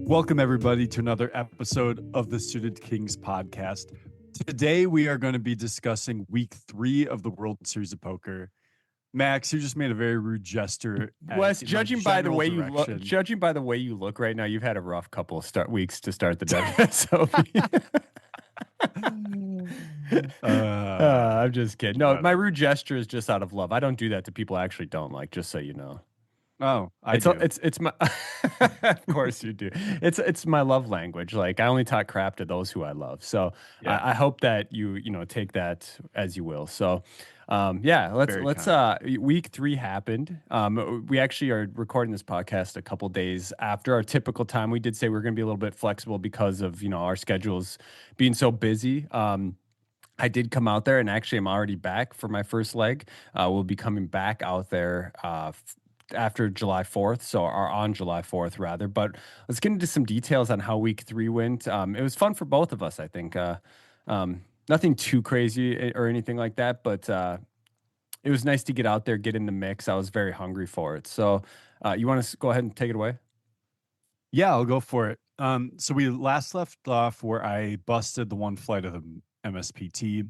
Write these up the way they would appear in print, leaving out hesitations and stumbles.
Welcome, everybody, to another episode of the Suited Kings podcast. Today, we are going to be discussing week 3 of the World Series of Poker. Max, you just made a very rude gesture. Wes, judging by the way you look right now, you've had a rough couple of weeks to start the WSOP. I'm just kidding. No, my rude gesture is just out of love. I don't do that to people I actually don't like, just so you know. Oh, I do. It's my of course you do. It's my love language. Like, I only talk crap to those who I love. So Yeah. I hope that you take that as you will. So let's week 3 happened. We actually are recording this podcast a couple days after our typical time. We did say we are going to be a little bit flexible because of our schedules being so busy. I did come out there, and actually I'm already back for my first leg. We'll be coming back out there after July 4th, or on July 4th rather. But let's get into some details on how week 3 went. It was fun for both of us, I think. Nothing too crazy or anything like that, but it was nice to get out there, get in the mix. I was very hungry for it. So you want to go ahead and take it away? Yeah, I'll go for it. So we last left off where I busted the one flight of the MSPT.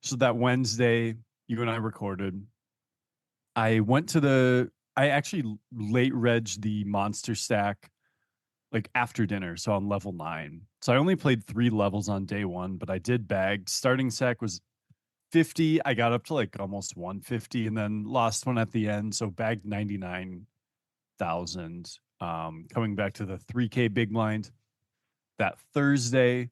So that Wednesday, you and I recorded. I actually late regged the monster stack like after dinner, so on level 9. So I only played 3 levels on day 1, but I did bag. Starting stack was 50. I got up to like almost 150 and then lost one at the end, so bagged 99,000. Coming back to the 3K big blind. That Thursday,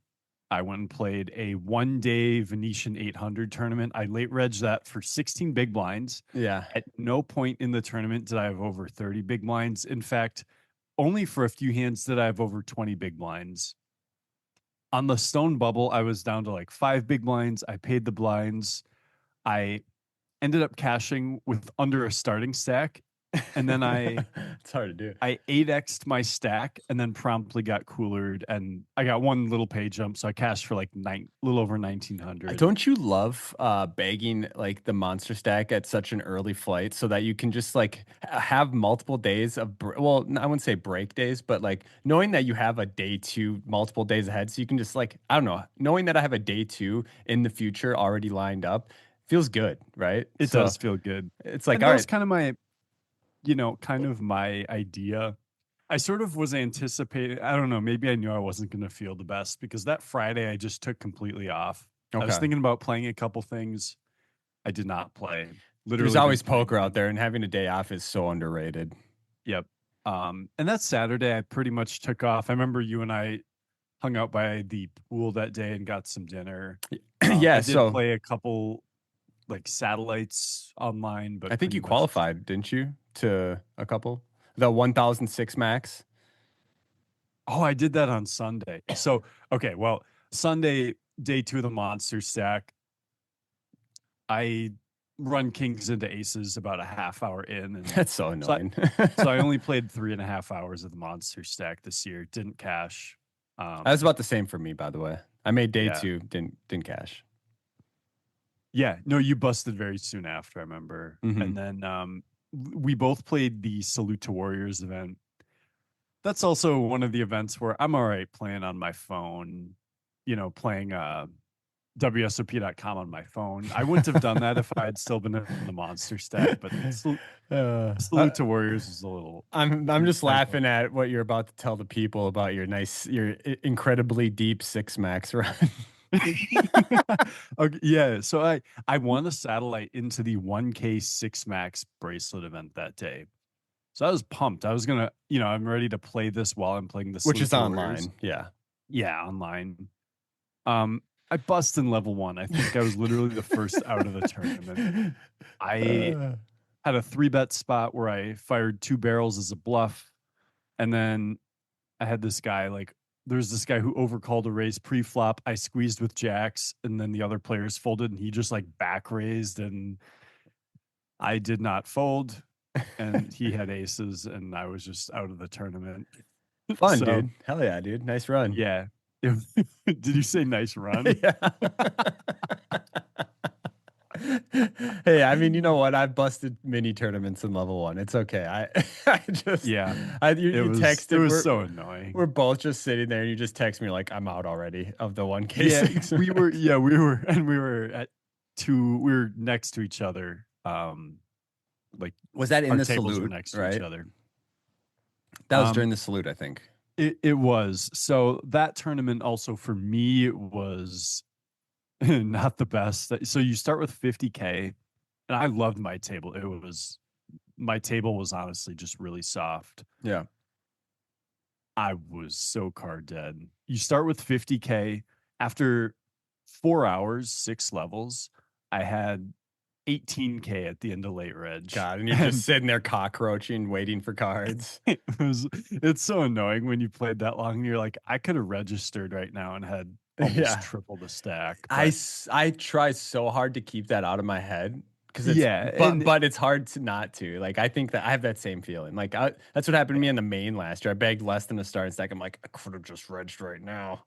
I went and played a 1-day Venetian 800 tournament. I late regged that for 16 big blinds. Yeah. At no point in the tournament did I have over 30 big blinds. In fact, only for a few hands did I have over 20 big blinds. On the stone bubble, I was down to like 5 big blinds. I paid the blinds. I ended up cashing with under a starting stack. And then it's hard to do. I 8x'd my stack and then promptly got coolered, and I got one little pay jump, so I cashed for like little over 1,900. Don't you love bagging like the monster stack at such an early flight so that you can just like have multiple days of well, I wouldn't say break days, but like knowing that you have a day 2 multiple days ahead, so you can just like, I don't know, knowing that I have a day 2 in the future already lined up feels good, right? It does feel good. It's like, and that was kind of my idea. I sort of was anticipating, I don't know, maybe I knew I wasn't going to feel the best because that Friday I just took completely off. Okay. I was thinking about playing a couple things. I did not play. Literally, there's always poker out there, and having a day off is so underrated. Yep. And that Saturday I pretty much took off. I remember you and I hung out by the pool that day and got some dinner. Yeah, I did play a couple like satellites online, but I think you qualified, didn't you, to a couple? The 1,006 max. Oh, I did that on Sunday. So, okay, well, Sunday, day 2 of the monster stack, I run kings into aces about a half hour in. And that's so annoying. So I only played 3.5 hours of the monster stack this year. Didn't cash. That was about the same for me, by the way. I made day 2, didn't cash. Yeah, no, you busted very soon after, I remember. Mm-hmm. And then we both played the Salute to Warriors event. That's also one of the events where I'm all right playing on my phone, playing WSOP.com on my phone. I wouldn't have done that if I had still been in the monster stack, but Salute to Warriors is a little... I'm just laughing at what you're about to tell the people about your incredibly deep 6 max run. Okay, yeah, so I won a satellite into the 1K 6 max bracelet event that day. So I was pumped. I was gonna, I'm ready to play this while I'm playing this, which is online. Yeah, online. I bust in level 1. I think I was literally the first out of the tournament. I had a 3-bet spot where I fired 2 barrels as a bluff, and then I had this guy there's this guy who overcalled a raise pre-flop. I squeezed with jacks, and then the other players folded, and he just back raised, and I did not fold, and he had aces, and I was just out of the tournament. Fun, dude. Hell yeah, dude. Nice run. Yeah. Did you say nice run? Yeah. Hey, I mean, you know what? I've busted mini tournaments in level one. It's okay. I just, Yeah, you it texted. was We're so annoying. we're both just sitting there, and you just text me like, I'm out already of the 1K Yeah, six max. we were, and we were at we were next to each other. Like Was that in our the tables were salute? next to each Right. other. That was during Um, the salute, I think. it was. So that tournament also for me was not the best. So you start with 50K, and I loved my table. My table was honestly just really soft. Yeah. I was so card dead. You start with 50K. After 4 hours, 6 levels, I had 18K at the end of late reg. God, and you're just And sitting there cockroaching, waiting for cards. it's so annoying when you played that long and you're like, I could have registered right now and had almost Yeah. triple the stack. But I try so hard to keep that out of my head because yeah, but it's hard to not to. Like I think that I have that same feeling. Like that's what happened to me in the main last year. I begged less than a starting stack. I'm like, I could have just regged right now.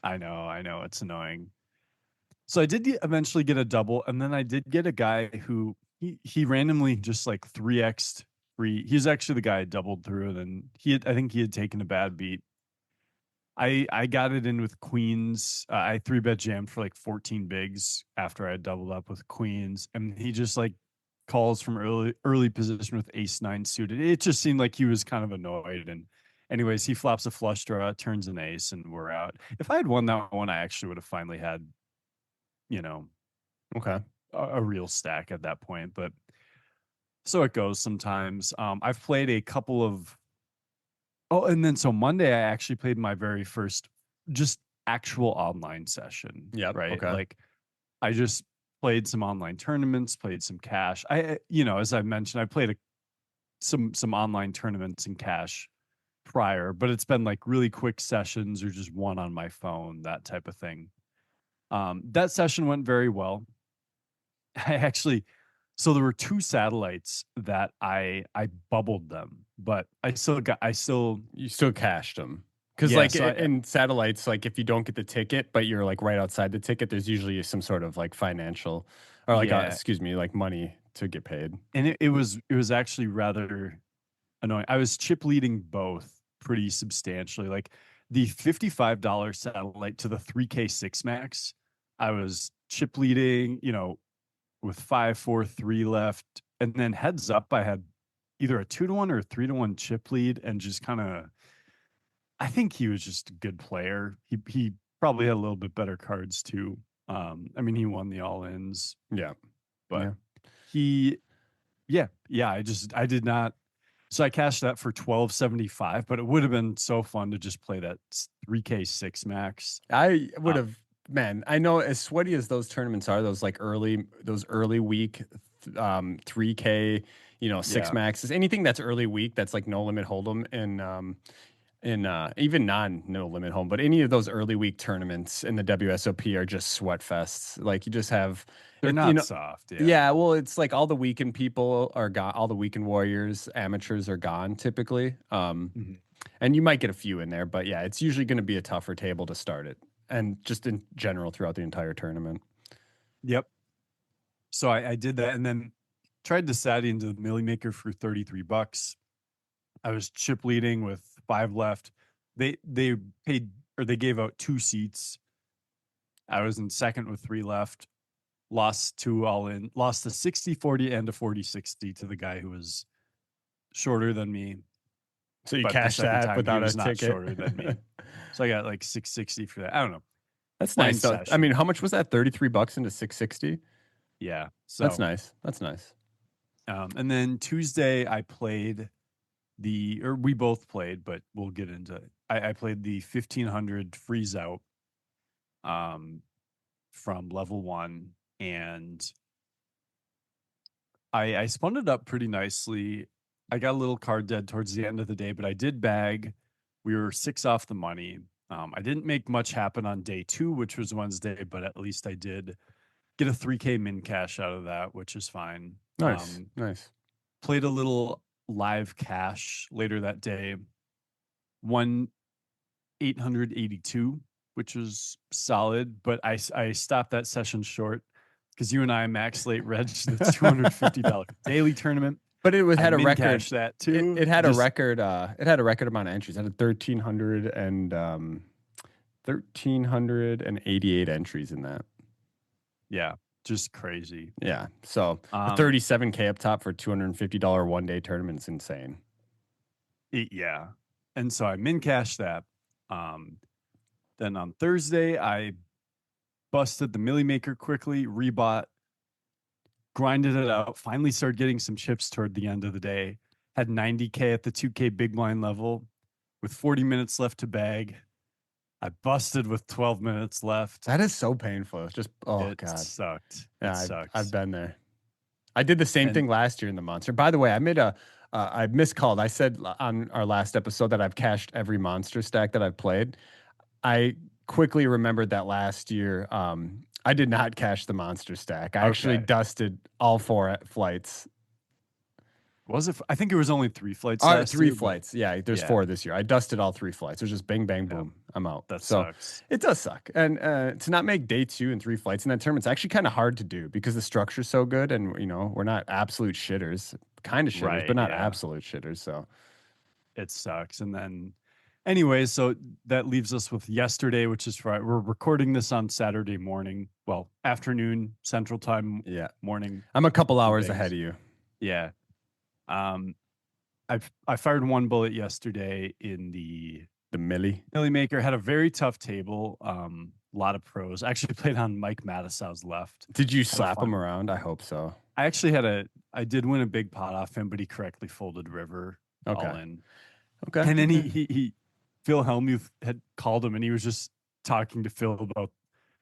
I know, it's annoying. So I did eventually get a double, and then I did get a guy who he randomly just like 3x'd free. He's actually the guy I doubled through, and then I think he had taken a bad beat. I got it in with queens. I 3-bet jammed for like 14 bigs after I doubled up with queens, and he just like calls from early position with ace nine suited. It just seemed like he was kind of annoyed. And anyways, he flops a flush draw, turns an ace, and we're out. If I had won that one, I actually would have finally had, you know, Okay. a real stack at that point. But so it goes sometimes. I've played a couple of. Oh, and then so Monday I actually played my very first just actual online session, Yep. right? Okay. Like I just played some online tournaments, played some cash. As I mentioned, I played some online tournaments in cash prior, but it's been like really quick sessions or just one on my phone, that type of thing. That session went very well. I actually so there were two satellites that I bubbled them, but I still You still cashed them. Because yeah, like so I in satellites, like if you don't get the ticket, but you're like right outside the ticket, there's usually some sort of like financial or like yeah, excuse me, like money to get paid. and it was actually rather annoying. I was chip leading both pretty substantially. Like the $55 satellite to the 3K six max, I was chip leading, with 5-4-3 left. And then heads up, I had either a 2-1 or a 3-1 chip lead and just kind of I think he was just a good player. He probably had a little bit better cards too. I mean he won the all ins, Yeah. but Yeah. he yeah, I did not. So I cashed that for 1275, but it would have been so fun to just play that 3K six max. I would Uh, have, man. I know as sweaty as those tournaments are, those early week, 3K, six yeah, maxes, anything that's early week, that's like no limit hold'em, and even non no limit home, but any of those early week tournaments in the WSOP are just sweat fests. Like you just have they're it, not soft. Yeah. yeah. Well, it's like all the weekend people are gone, all the weekend warriors, amateurs are gone typically. Mhm. And you might get a few in there, but yeah, it's usually going to be a tougher table to start it, and just in general throughout the entire tournament. Yep. So I did that and then tried to sat into the Millie Maker for 33 bucks. I was chip leading with five left. They paid or they gave out two seats. I was in second with three left. Lost two all in. Lost a 60-40 and a 40-60 to the guy who was shorter than me. So you But the cash second that time he without a was not ticket. shorter than me. So I got like 660 for that. I don't know. That's Fine nice though. I mean, session. how much was that? $33 into 660. Yeah. That's So nice. That's nice. and then Tuesday I played or we both played, but we'll get into it. I played the 1500 freeze out um from level one, and I spun it up pretty nicely. I got a little card dead towards the end of the day, but I did bag. We were six off the money. I didn't make much happen on day two, which was Wednesday, but at least I did get a 3K min cash out of that, which is fine. Nice. Nice. Played a little live cash later that day, won 882, which was solid, but I stopped that session short. because you and I max late reg the $250 daily tournament. But it I had a min record. cash that too. It had a Just record. It had a record amount of entries. It had 1,388 entries in that. yeah, just crazy. Yeah. So a 37K up top for a $250 1-day tournament is insane. Yeah. And so I min cashed that. Then on Thursday, I busted the Millie Maker quickly, rebought, grinded it out, finally started getting some chips toward the end of the day. Had 90K at the 2K big blind level with 40 minutes left to bag. I busted with 12 minutes left. That is so painful. It's just, oh, it God. Sucked. Yeah, It sucked. I've been there. I did the same thing last year in the Monster. By the way, I made I miscalled. I said on our last episode that I've cashed every Monster stack that I've played. I quickly remembered that last year, I did not cash the Monster stack. I actually dusted all 4 flights. Was it? I think it was only 3 flights last 3 year. flights. Yeah, there's 4 this year. I dusted all 3 flights. It was just bang, bang, boom. I'm out. That so sucks. It does suck. And to not make day 2 and 3 flights in that tournament, it's actually kind of hard to do because the structure's so good. And, we're not absolute shitters. Kind of shitters, but not absolute shitters. So it sucks. And then, anyways, so that leaves us with yesterday, which is Friday. We're recording this on Saturday morning. Well, afternoon, Central Time. Yeah. Morning. I'm a couple hours ahead of you. Yeah. I fired 1 bullet yesterday in the Millie Maker. Had a very tough table. A lot of pros. I actually played on Mike Matisow's left. Did you slap him around? I hope so. I actually I did win a big pot off him, but he correctly folded river all in. Okay. And then he Phil Hellmuth had called him and he was just talking to Phil about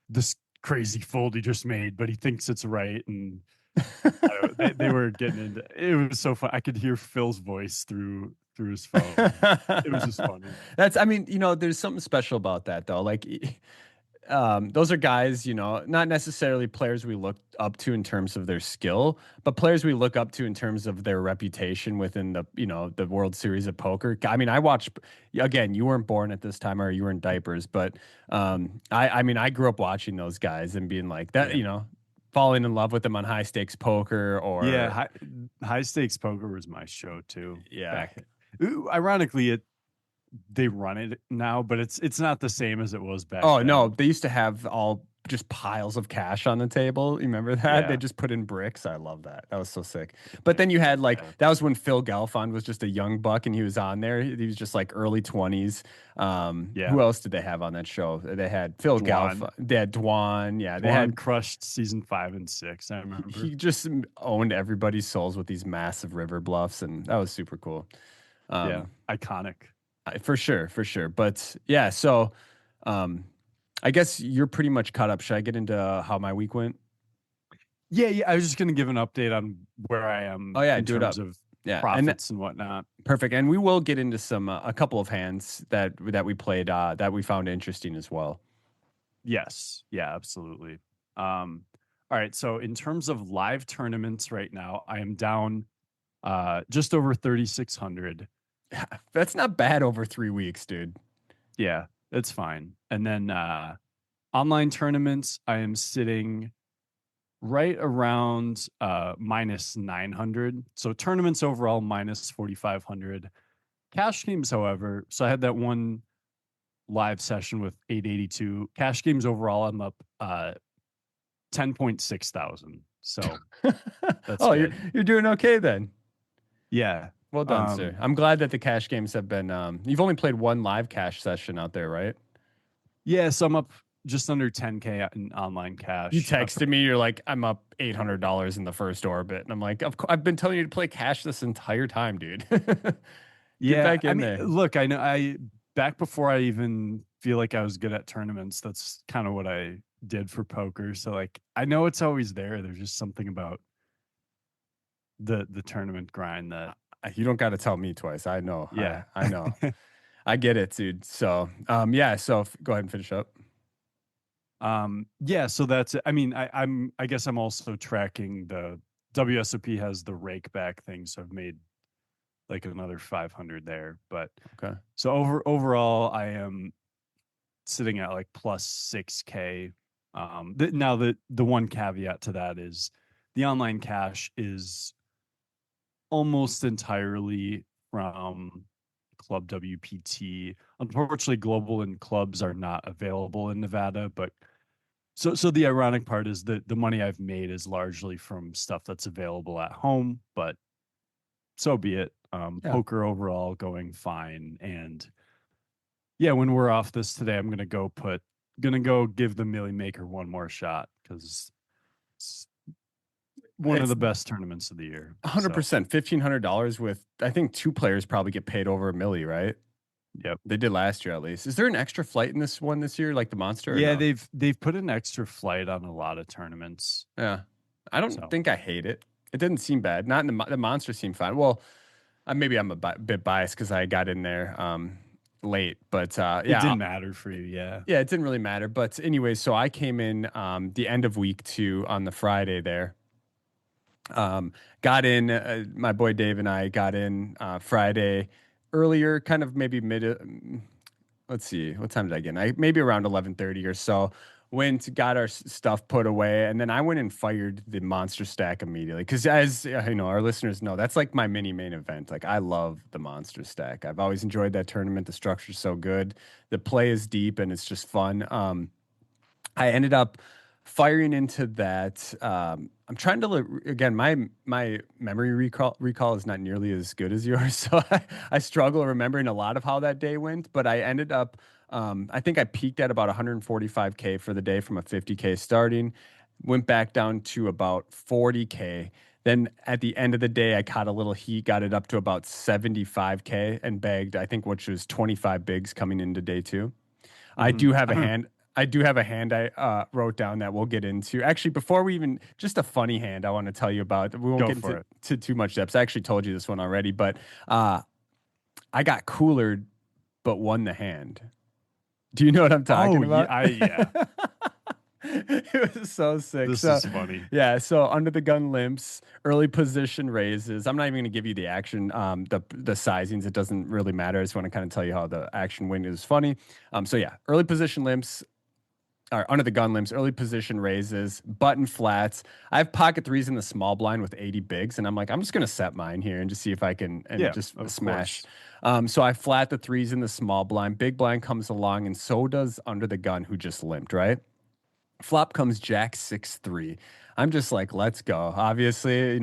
this crazy fold he just made, but he thinks it's right. And they were getting into it. Was so fun. I could hear Phil's voice through his phone. It was just funny. There's something special about that though. Like, those are guys, not necessarily players we look up to in terms of their skill, but players we look up to in terms of their reputation within the World Series of Poker. I mean, I watched, again, you weren't born at this time or you were in diapers, but I grew up watching those guys and being like that, falling in love with them on high stakes poker or high stakes poker was my show too. Yeah. Ironically, they run it now, but it's not the same as it was back then. No, they used to have all just piles of cash on the table. You remember that? They just put in bricks. I love that. That was so sick. But then you had that was when Phil Galfond was just a young buck and he was on there. He was just like early 20s. Who else did they have on that show? They had Phil Galfond. They had Dwan. Yeah, they had crushed season 5 and 6. I remember. He just owned everybody's souls with these massive river bluffs, and that was super cool. Iconic. For sure. But yeah, so I guess you're pretty much caught up. Should I get into how my week went? Yeah. I was just going to give an update on where I am. In terms of profits and whatnot. Perfect. And we will get into a couple of hands that we played that we found interesting as well. Yes. Yeah, absolutely. All right. So in terms of live tournaments right now, I am down just over 3,600. That's not bad over 3 weeks, dude. Yeah, it's fine. And then online tournaments, I am sitting right around minus 900. So tournaments overall minus 4,500. Cash games, however, so I had that one live session with 882. Cash games overall, I'm up 10.6 thousand. So that's good. You're doing okay then. Yeah. Well done, sir. I'm glad that the cash games have been. You've only played one live cash session out there, right? Yeah, so I'm up just under 10K in online cash. You texted me. You're like, I'm up $800 in the first orbit, and I'm like, I've been telling you to play cash this entire time, dude. Get back in there. Look, I know. Back before I even feel like I was good at tournaments, that's kind of what I did for poker. So like, I know it's always there. There's just something about the tournament grind that. You don't got to tell me twice. I know. Yeah, I know. I get it, dude. So, So go ahead and finish up. So that's it. I mean, I guess I'm also tracking the WSOP has the rake back thing, so I've made like another 500 there. But okay. So overall, I am sitting at like plus 6K Now the one caveat to that is the online cash is almost entirely from Club WPT. Unfortunately, global and clubs are not available in Nevada, but so the ironic part is that the money I've made is largely from stuff that's available at home, but so be it. Yeah. Poker overall going fine. And yeah, when we're off this today, I'm gonna go give the Millie Maker one more shot because it's one of It's the best tournaments of the year. So 100%, $1,500 with, I think two players probably get paid over a milli, right? yep. They did last year at least. Is there an extra flight in this one this year, like the Monster, or Yeah, no? they've put an extra flight on a lot of tournaments. Yeah. I don't So think I hate it. It didn't seem bad. Not in the Monster seemed fine. Well, maybe I'm a bit biased because I got in there late, but it yeah, didn't matter for you, yeah. yeah, it didn't really matter. But anyway, so I came in the end of week 2 on the Friday there. Got in, my boy Dave and I got in Friday earlier, kind of maybe let's see, what time did I get in? Maybe around 11:30 or so. Went, got our stuff put away, and then I went and fired the monster stack immediately. Because as you know, our listeners know, that's like my mini main event. Like I love the monster stack. I've always enjoyed that tournament. The structure's so good, the play is deep, and it's just fun. I ended up firing into that. I'm trying to look again. My memory recall is not nearly as good as yours, so I struggle remembering a lot of how that day went. But I ended up. I think I peaked at about 145K for the day from a 50K starting. Went back down to about 40K. Then at the end of the day, I caught a little heat, got it up to about 75K, and bagged, I think, which was 25 bigs coming into day 2. I Hmm. do have I a don't hand. I do have a hand I wrote down that we'll get into. Actually, before we even, just a funny hand I want to tell you about. We won't go get for into it. too much depth. I actually told you this one already, but uh, I got coolered, but won the hand. Do you know what I'm Oh talking about? yeah. It was so sick. This So, is funny. yeah. So under the gun limps, early position raises. I'm not even going to give you the action, the sizings. It doesn't really matter. I just want to kind of tell you how the action win is funny. So yeah, early position limps, or under the gun limps, early position raises, button flats. I have pocket threes in the small blind with 80 bigs, and I'm like, I'm just gonna set mine here and just see if I can and Yeah, just of smash. course. So I flat the threes in the small blind. Big blind comes along, and so does under the gun, who just limped, right? Flop comes Jack 6-3. I'm just like, let's go. Obviously,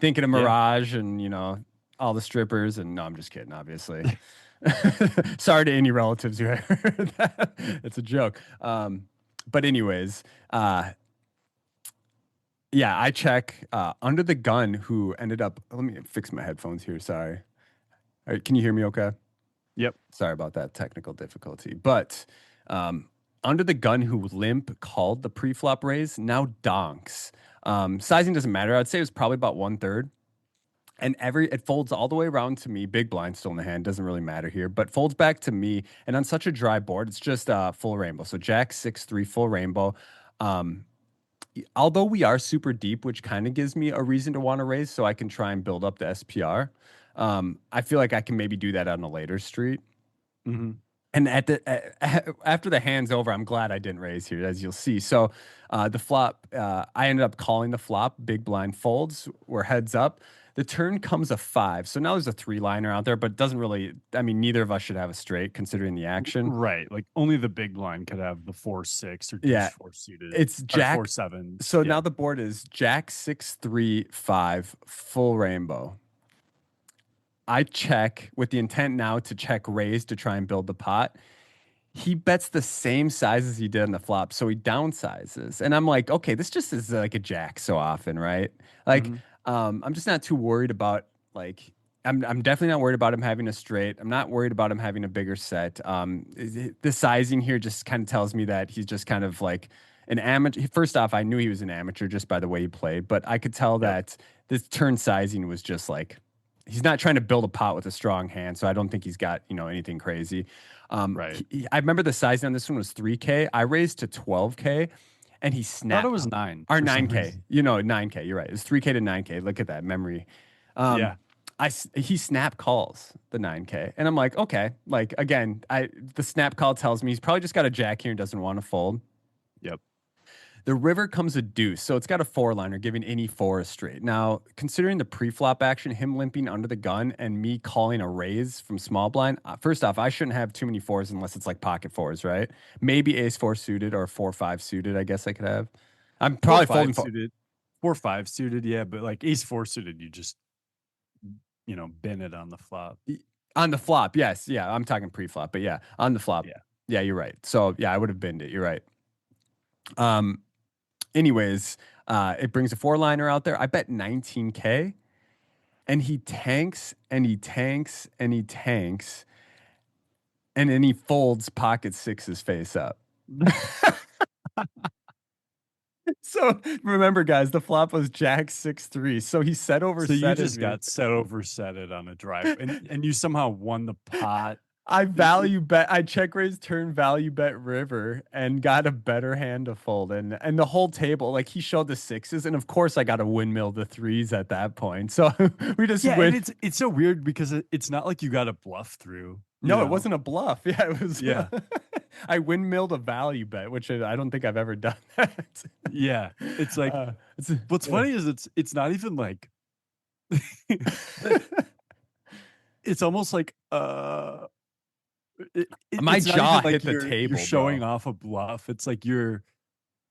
thinking of Yeah. Mirage and all the strippers, and no, I'm just kidding, obviously. Sorry to any relatives who heard that. It's a joke. But anyways, uh, yeah, I check under the gun who ended up. Let me fix my headphones here. Sorry. All right, can you hear me? Okay. Yep. Sorry about that technical difficulty. But under the gun who limp called the pre-flop raise now donks. Sizing doesn't matter. I'd say it was probably about 1/3. And it folds all the way around to me. Big blind still in the hand, doesn't really matter here, but folds back to me. And on such a dry board, it's just full rainbow. So Jack 6-3 full rainbow. Um, Although we are super deep, which kind of gives me a reason to want to raise, so I can try and build up the SPR. I feel like I can maybe do that on a later street. Hmm. And after the hand's over, I'm glad I didn't raise here, as you'll see. So the flop, I ended up calling the flop. Big blind folds. We're heads up. The turn comes a 5. So now there's a 3-liner out there, but it doesn't really. I mean, neither of us should have a straight considering the action. Right. Like only the big blind could have the 4-6 or deuce Yeah, four suited it's or Jack. 4-7. So now Yeah. the board is Jack 6-3-5 full rainbow. I check with the intent now to check raise to try and build the pot. He bets the same size as he did on the flop, so he downsizes. And I'm like, okay, this just is like a jack so often, right? Like, Hmm. I'm just not too worried about like I'm definitely not worried about him having a straight. I'm not worried about him having a bigger set. The sizing here just kind of tells me that he's just kind of like an amateur. First off, I knew he was an amateur just by the way he played, but I could tell Yep. that this turn sizing was just like he's not trying to build a pot with a strong hand, so I don't think he's got anything crazy. Right. I remember the sizing on this one was 3K. I raised to 12K, and he I thought it snapped was 9 or for some 9K. reason. 9K. You're right. It was 3K to 9K. Look at that memory. Um, Yeah. he snap calls the 9K, and I'm like, okay. Like again, the snap call tells me he's probably just got a jack here and doesn't want to fold. Yep. The river comes a deuce, so it's got a four liner giving any four a straight. Now, considering the pre-flop action, him limping under the gun, and me calling a raise from small blind, first off, I shouldn't have too many fours unless it's like pocket fours, right? Maybe ace four suited or 4-5 suited, I guess I could have. I'm Four probably folding five four. suited, 4-5 suited, yeah, but like ace four suited, you just bin it on the flop. On the flop, yes. Yeah, I'm talking pre-flop, but yeah, on the flop. Yeah. Yeah, you're right. So yeah, I would have binned it. You're right. Um, anyways, it brings a four liner out there. I bet 19K, and he tanks and he tanks and he tanks, and then he folds pocket sixes face up. So remember, guys, the flop was Jack 6-3. So he set over So you setted just me. got set over setted on a drive, and you somehow won the pot. I value bet. I check raise turn value bet river and got a better hand to fold, and the whole table, like he showed the sixes, and of course I got a windmill the threes at that point. So we just Yeah, and win. it's so weird because it's not like you got a bluff through. No, it wasn't a bluff. Yeah, it was. Yeah, I windmilled a value bet, which I don't think I've ever done that. yeah. It's like what's Yeah. funny is it's not even like it's almost like My it's not even jaw like hit the you're table, showing bro. off a bluff. It's like you're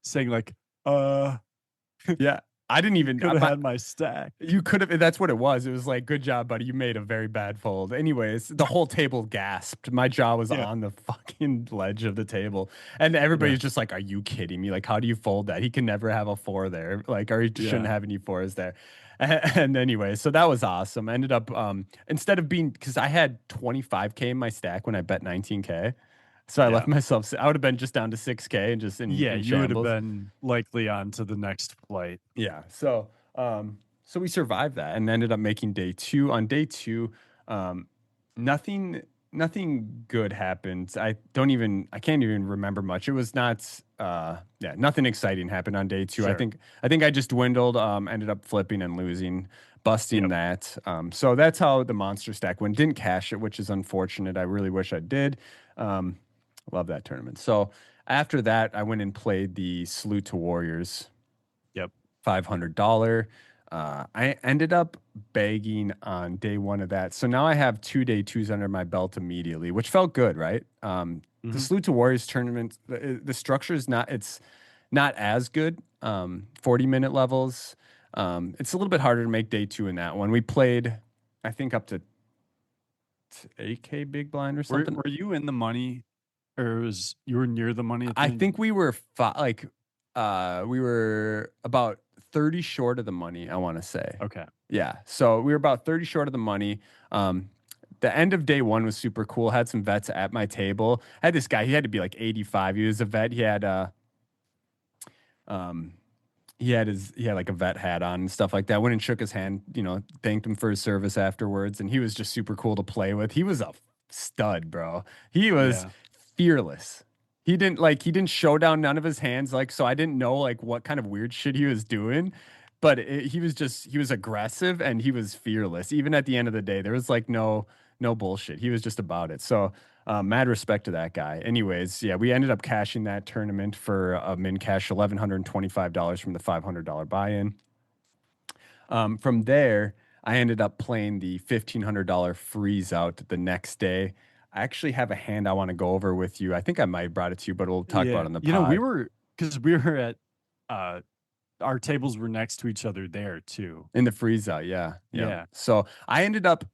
saying like Yeah, I didn't even. could have had my stack. You could have. That's what it was. It was like, good job, buddy. You made a very bad fold. Anyways, the whole table gasped. My jaw was Yeah, on the fucking ledge of the table, and yeah, everybody's just like, "Are you kidding me? Like, how do you fold that? He can never have a four there. Like, or he shouldn't yeah, have any fours there." And anyway, so that was awesome. I ended up instead of being, because I had 25K in my stack when I bet 19K, so I left yeah. myself. I would have been just down to 6K and just Yeah, in you would have shambles. been likely on to the next flight. Yeah. So we survived that and ended up making day two. On day two, um, nothing nothing good happened. I can't even remember much. It was not yeah, nothing exciting happened on day two. Sure. I think I just dwindled, ended up flipping and losing, busting Yep. that. So that's how the monster stack went. Didn't cash it, which is unfortunate. I really wish I did. Um, love that tournament. So after that, I went and played the Salute to Warriors Yep. $500. I ended up bagging on day one of that. So now I have 2 day twos under my belt immediately, which felt good, right? The Hmm. Salute to Warriors tournament, the structure is not, it's not as good. 40-minute levels. It's a little bit harder to make day two in that one. We played, I think, up to 8K big blind or something. Were you in the money, or was you were near the money at the I end? think we were we were about 30 short of the money, I want to say. Okay. Yeah. So we were about 30 short of the money. The end of day one was super cool. Had some vets at my table. I had this guy, he had to be like 85. He was a vet. Um he had like a vet hat on and stuff like that. Went and shook his hand, thanked him for his service afterwards, and he was just super cool to play with. He was a stud, bro. He was Yeah. fearless. He didn't show down none of his hands, like, so I didn't know like what kind of weird shit he was doing, but he was aggressive and he was fearless. Even at the end of the day, there was like no bullshit. He was just about it. So mad respect to that guy. Anyways, yeah, we ended up cashing that tournament for a min cash $1,125 from the $500 buy-in. From there, I ended up playing the $1,500 freeze out the next day. I actually have a hand I want to go over with you. I think I might have brought it to you, but we'll talk about Yeah. it on the We pod. were because we were at uh our tables were next to each other there too. In the freeze out, yeah, yeah. Yeah. So I ended up,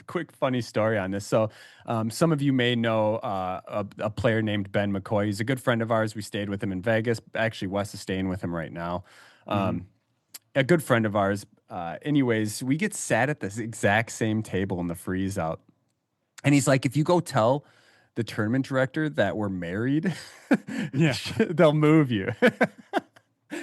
quick funny story on this. So some of you may know a player named Ben McCoy. He's a good friend of ours. We stayed with him in Vegas. Actually, Wes is staying with him right now. Hmm. A good friend of ours. Anyways, we get sat at this exact same table in the freeze out. And he's like, if you go tell the tournament director that we're married, Yeah. they'll move you.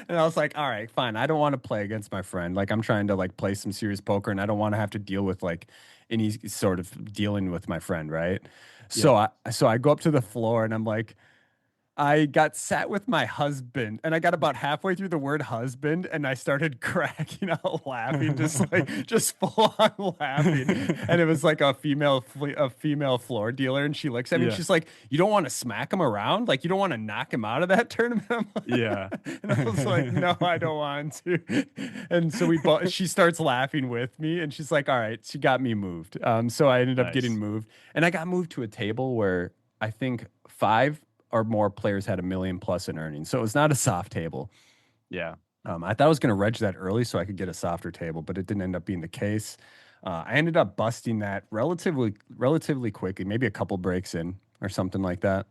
And I was like, all right, fine. I don't want to play against my friend. Like, I'm trying to like play some serious poker, and I don't want to have to deal with like any sort of dealing with my friend, right? Yeah. So I go up to the floor and I'm like, I got sat with my husband and I got about halfway through the word husband and I started cracking out laughing, just full on laughing. And it was like a female floor dealer. And she looks at me and Yeah. she's like, "You don't want to smack him around? Like, you don't want to knock him out of that tournament?" Yeah. And I was like, "No, I don't want to." And so she starts laughing with me and she's like, "All right," she got me moved. So I ended up getting Nice. moved and I got moved to a table where I think five or more players had 1 million plus in earnings. So it was not a soft table. Yeah. I thought I was going to reg that early so I could get a softer table, but it didn't end up being the case. I ended up busting that relatively quickly, maybe a couple breaks in or something like that.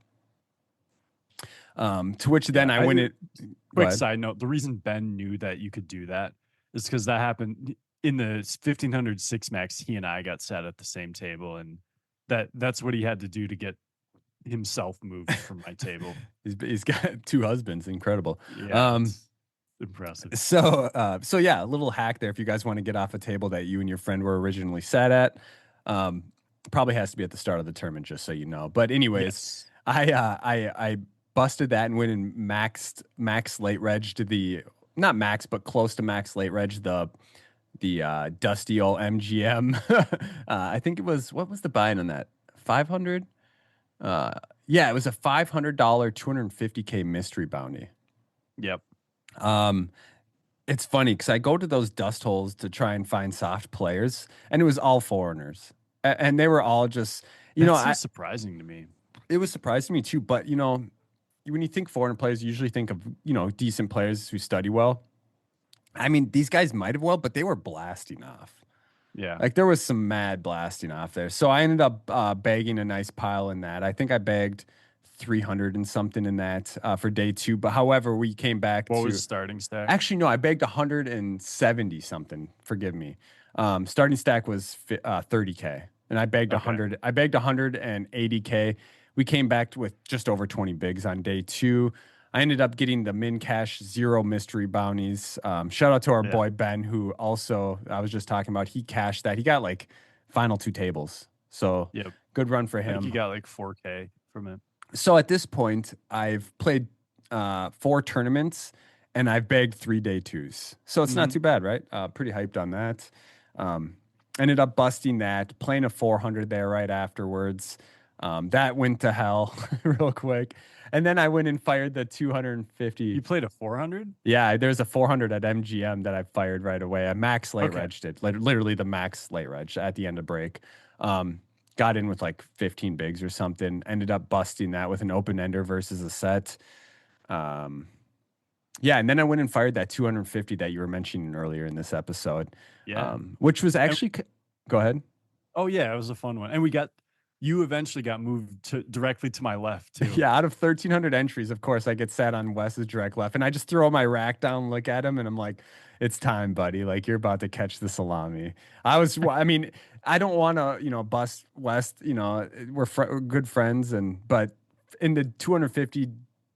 To which then Yeah. I went it. Go Quick ahead. side note, the reason Ben knew that you could do that is because that happened in the 1500 six max. He and I got sat at the same table, and that's what he had to do to get himself moved from my table. He's got two husbands. Incredible. Yeah, it's impressive. So yeah, a little hack there if you guys want to get off a table that you and your friend were originally sat at. Um, Probably has to be at the start of the tournament, just so you know. But anyways, Yes. I busted that and went and max late reg to the not max but close to max late reg the dusty old MGM. I think it was what was the buy-in on that 500. Yeah, it was a $500 250K mystery bounty. Yep. Um, it's funny because I go to those dust holes to try and find soft players, and it was all foreigners, and they were all just, That's so I surprising to me. it was surprising to me too. But when you think foreign players, you usually think of decent players who study well. I mean, these guys might have well, but they were blasting off. Yeah. Like there was some mad blasting off there. So I ended up bagging a nice pile in that. I think I bagged 300 and something in that for day two. But however, we came back What was to starting stack? actually no, I bagged 170 something. Forgive me. Starting stack was 30K, and I bagged Okay. 100. I bagged 180K. We came back with just over 20 bigs on day two. I ended up getting the min cash zero mystery bounties. Shout out to our Yeah. boy Ben, who also I was just talking about. He cashed that. He got like final two tables. So Yep. good run for I think you him. got like 4K from it. So at this point, I've played 4 tournaments and I've bagged 3 day twos. So it's not Hmm. too bad, right? Pretty hyped on that. Um, Ended up busting that, playing a 400 there right afterwards. That went to hell real quick. And then I went and fired the 250. You played a 400? Yeah, there's a 400 at MGM that I fired right away. A max late Okay. reg did, literally the max late reg at the end of break. Got in with like 15 bigs or something. Ended up busting that with an open ender versus a set. Um, yeah, and then I went and fired that 250 that you were mentioning earlier in this episode, Yeah. which was And, actually. Go ahead. oh yeah, it was a fun one. And you eventually got moved to directly to my left too. Yeah, out of 1,300 entries, of course, I get sat on Wes's direct left, and I just throw my rack down, look at him, and I'm like, "It's time, buddy. Like you're about to catch the salami." I mean, I don't want to, bust West. We're good friends, but in the 250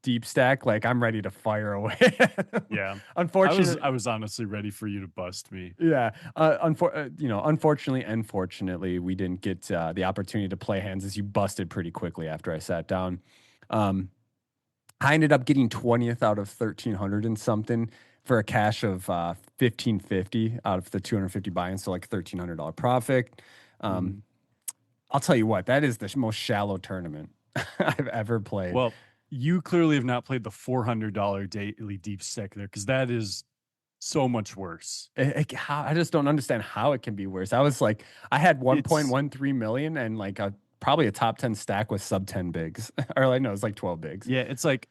deep stack, like I'm ready to fire away. Yeah. Unfortunately, I was honestly ready for you to bust me. yeah. Unfortunately, we didn't get the opportunity to play hands as you busted pretty quickly after I sat down. Um, I ended up getting 20th out of 1,300 and something for a cash of 1,550 out of the 250 buy-ins, so like $1,300 profit. Um, Mhm. I'll tell you what, that is the most shallow tournament I've ever played. Well, you clearly have not played the $400 daily deep stack there because that is so much worse. I just don't understand how it can be worse. I was like, I had It's 1.13 million and like probably a top 10 stack with sub 10 bigs, or like no, it's like 12 bigs. yeah, it's like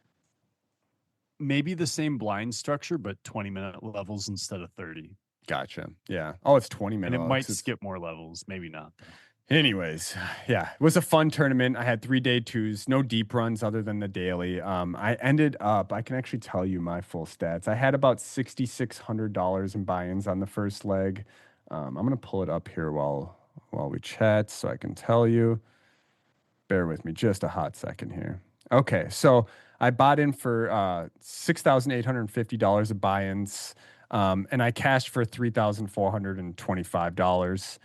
maybe the same blind structure, but 20-minute levels instead of 30. Gotcha. Yeah. Oh, it's 20 And it might minutes. skip more levels, maybe not though. Anyways, yeah, it was a fun tournament. I had 3 day twos, no deep runs other than the daily. I ended up, I can actually tell you my full stats. I had about $6,600 in buy-ins on the first leg. I'm gonna pull it up here while we chat so I can tell you. Bear with me just a hot second here. Okay, so I bought in for $6,850 of buy-ins, and I cashed for $3,425.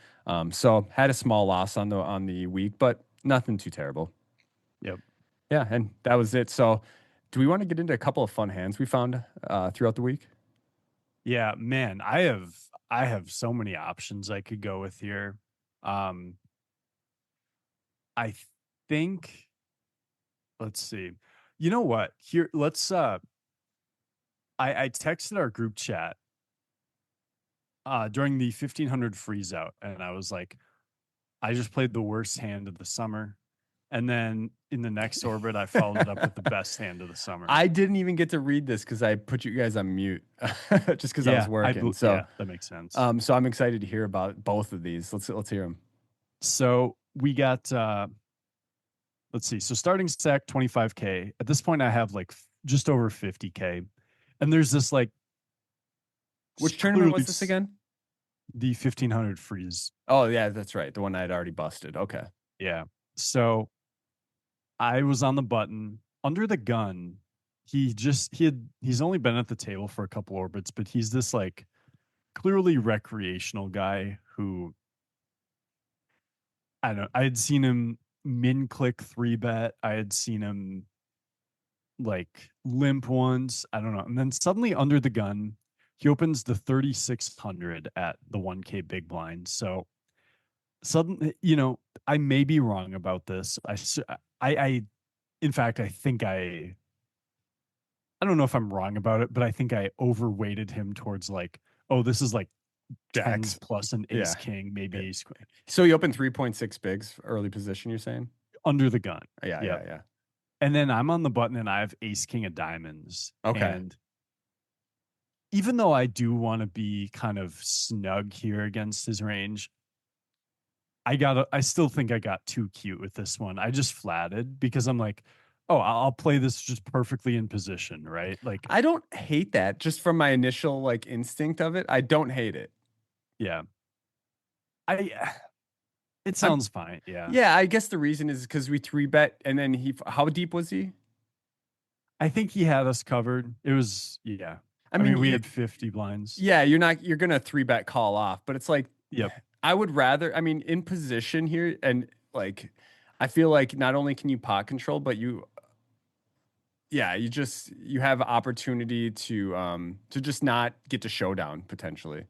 So had a small loss on the week, but nothing too terrible. Yep. Yeah, and that was it. So Do we want to get into a couple of fun hands we found throughout the week? Yeah, man, I have so many options I could go with here. Um, I think let's see. You know what? Here, let's I texted our group chat during the 1500 freeze out, and I was like, I just played the worst hand of the summer. And then in the next orbit, I followed it up with the best hand of the summer. I didn't even get to read this because I put you guys on mute just because I was Yeah, working. So, yeah, that makes sense. so I'm excited to hear about both of these. Let's hear them. So we got let's see. So starting stack 25K. At this point, I have like just over 50K. And there's this like Which tournament clearly was this again? the 1500 freeze. Oh yeah, that's right. The one I'd already busted. Okay. Yeah. So I was on the button under the gun. He's only been at the table for a couple orbits, but he's this like clearly recreational guy who I don't know. I had seen him min click 3-bet. I had seen him like limp once. I don't know. And then suddenly under the gun, he opens the 3600 at the 1K big blind. So suddenly, I may be wrong about this. In fact, I don't know if I'm wrong about it, but I think I overweighted him towards like, oh, this is like tens Jacks. plus an Yeah. ace king, maybe Yeah. ace queen. So you opened 3.6 bigs early position, you're saying? Under the gun. Yeah, Yep. yeah. And then I'm on the button and I have ace king of diamonds. Okay. And even though I do want to be kind of snug here against his range, I still think I got too cute with this one. I just flatted because I'm like, oh, I'll play this just perfectly in position, right? Like, I don't hate that. Just from my initial like instinct of it, I don't hate it. yeah. I It I'm sounds fine. Yeah. Yeah, I guess the reason is because we 3-bet and then how deep was he? I think he had us covered. It was, yeah. I I mean, mean, we had 50 blinds. yeah, you're gonna 3-bet call off, but it's like Yep. I would rather, I mean, in position here, and like I feel like not only can you pot control, but you have opportunity to just not get to showdown potentially.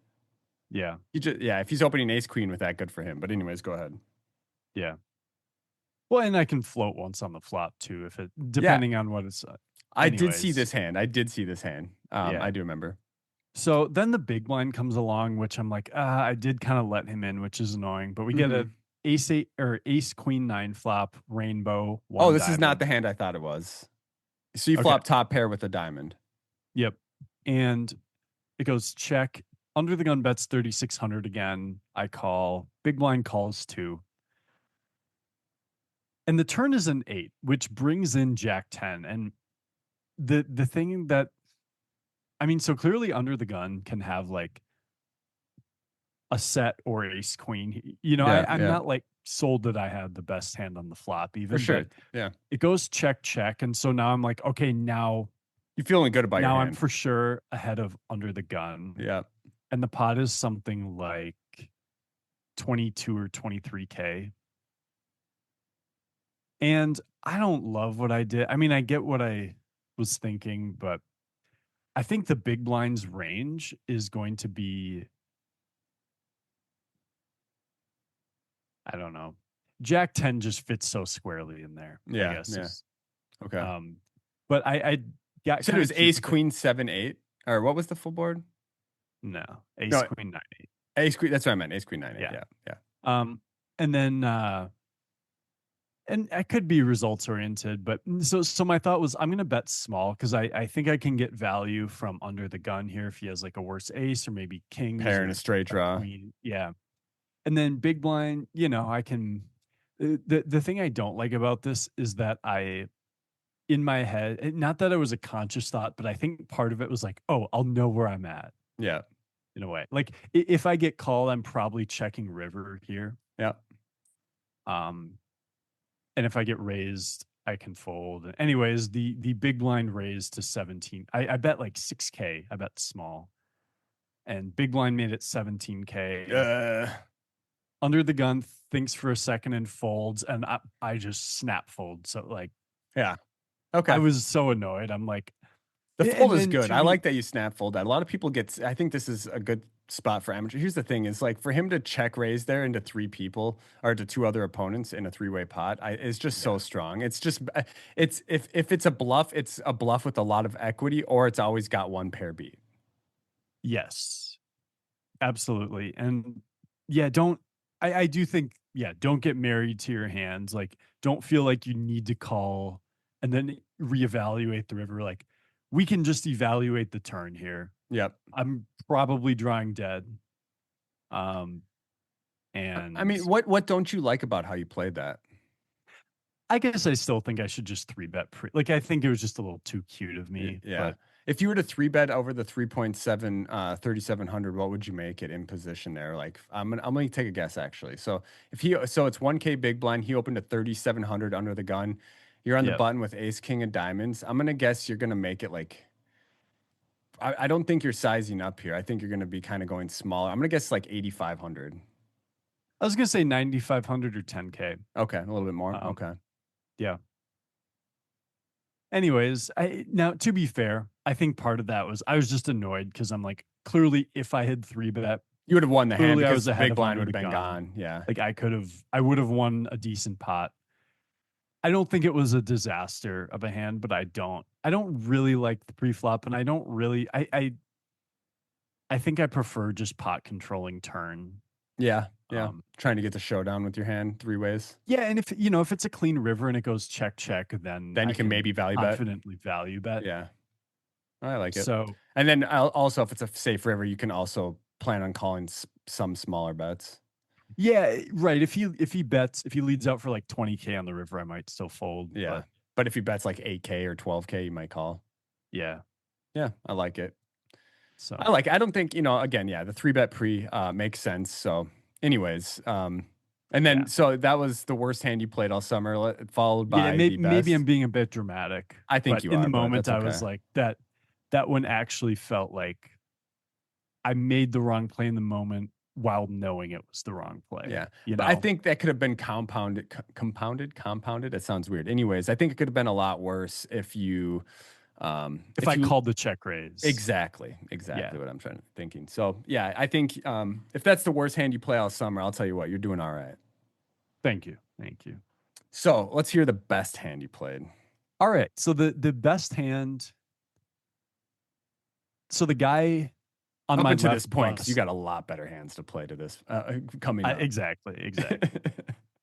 Yeah. If he's opening ace queen with that, good for him. But anyways, go ahead. Yeah. Well, and I can float once on the flop too, Yeah, depending on what it's. I did see Anyways, this hand. I did see this hand. yeah. I do remember. So then the big blind comes along, which I'm like, I did kind of let him in, which is annoying. But we get a ace eight or ace queen nine flop, rainbow, Oh, one this is not the diamond. hand I thought it was. So you Okay. flop top pair with a diamond. Yep. And it goes check. Under the gun bets 3,600 again. I call. Big blind calls two. And the turn is an 8, which brings in Jack 10. And the thing that I mean, so clearly under the gun can have like a set or ace queen. Yeah, I'm yeah. not like sold that I had the best hand on the flop even, For sure. but Yeah. it goes check, check. And so now I'm like, okay, now You're feeling good about your hand. I'm for sure ahead of under the gun. Yeah. And the pot is something like 22 or 23K. And I don't love what I did. I mean, I get what I was thinking, but I think the big blind's range is going to be, I don't know. Jack 10 just fits so squarely in there, I Yeah. guess. Yeah. Okay. But I got So it was ace queen 7-8, or what was the full board? No, ace queen 9-8. Ace queen. That's what I meant. Ace queen 9-8. Yeah. Yeah. And then and I could be results oriented, but so my thought was I'm gonna bet small because I think I can get value from under the gun here if he has like a worse ace or maybe kings Pair or and a straight draw. queen. Yeah. And then big blind, I can the thing I don't like about this is that in my head, not that it was a conscious thought, but I think part of it was like, oh, I'll know where I'm at. Yeah. In a way. Like if I get called, I'm probably checking river here. Yeah. And if I get raised, I can fold. Anyways, the big blind raised to 17. I bet like 6K. I bet small. And big blind made it 17K. Under the gun thinks for a second and folds, and I just snap fold. So like, yeah. I Okay. was so annoyed. I'm like, The fold is and good. to I be like that you snap fold that. A lot of people get. I think this is a good spot for amateur. Here's the thing: is like for him to check raise there into three people or to two other opponents in a three-way pot. Is just so yeah, strong. It's just it's if it's a bluff with a lot of equity, or it's always got one pair beat. yes, absolutely. And yeah, don't I do think, yeah, don't get married to your hands. Like, don't feel like you need to call and then reevaluate the river. Like, we can just evaluate the turn here. Yep. I'm probably drawing dead. Um, I and mean, what don't you like about how you played that? I guess I still think I should just three bet like I think it was just a little too cute of me, Yeah. but If you were to three bet over the 3.7 3,700, what would you make it in position there? Like I'm gonna take a guess actually. So it's 1K big blind, he opened at 3,700 under the gun. You're on the yeah. button with ace king of diamonds. I'm gonna guess you're gonna make it like I don't think you're sizing up here. I think you're gonna be kind of going smaller. I'm gonna guess like 8,500. I was gonna say 9,500 or 10K. Okay, a little bit more. Um, Okay. yeah. Anyways, I now to be fair, I think part of that was I was just annoyed because I'm like, clearly if I had three bet, You would have won the hand clearly I because was the ahead big of blind under would the have been gun. gone. Yeah. Like I would have won a decent pot. I don't think it was a disaster of a hand, but I don't really like the pre-flop, and I don't really I think I prefer just pot controlling turn. Yeah. Yeah. Um, Trying to get the showdown with your hand three ways. yeah, and if if it's a clean river and it goes check check, then Then you I can can maybe value bet. confidently value bet. Yeah. I like it. So And then also, if it's a safe river, you can also plan on calling some smaller bets. yeah, right. If he leads out for like 20K on the river, I might still fold. Yeah. But But if he bets like 8K or 12K, you might call. yeah, Yeah, I like it. so I like it. I don't think, again, yeah, the three bet pre makes sense. So, anyways, and yeah. then so that was the worst hand you played all summer, followed Yeah, by the maybe I'm best. being a bit dramatic, I think but you in the are, but moment that's I was okay. like that one actually felt like I made the wrong play in the moment while knowing it was the wrong play, Yeah. you But I know? think that could have been compounded. That sounds weird. Anyways, I think it could have been a lot worse If if I you called the check raise. exactly Yeah. what I'm thinking. So yeah, I think if that's the worst hand you play all summer, I'll tell you what, you're doing all right. Thank you. Thank you. So let's hear the best hand you played. All right. So the best hand, so the guy on Up my until this left point, because you bust. got a lot better hands to play to this coming up. Exactly.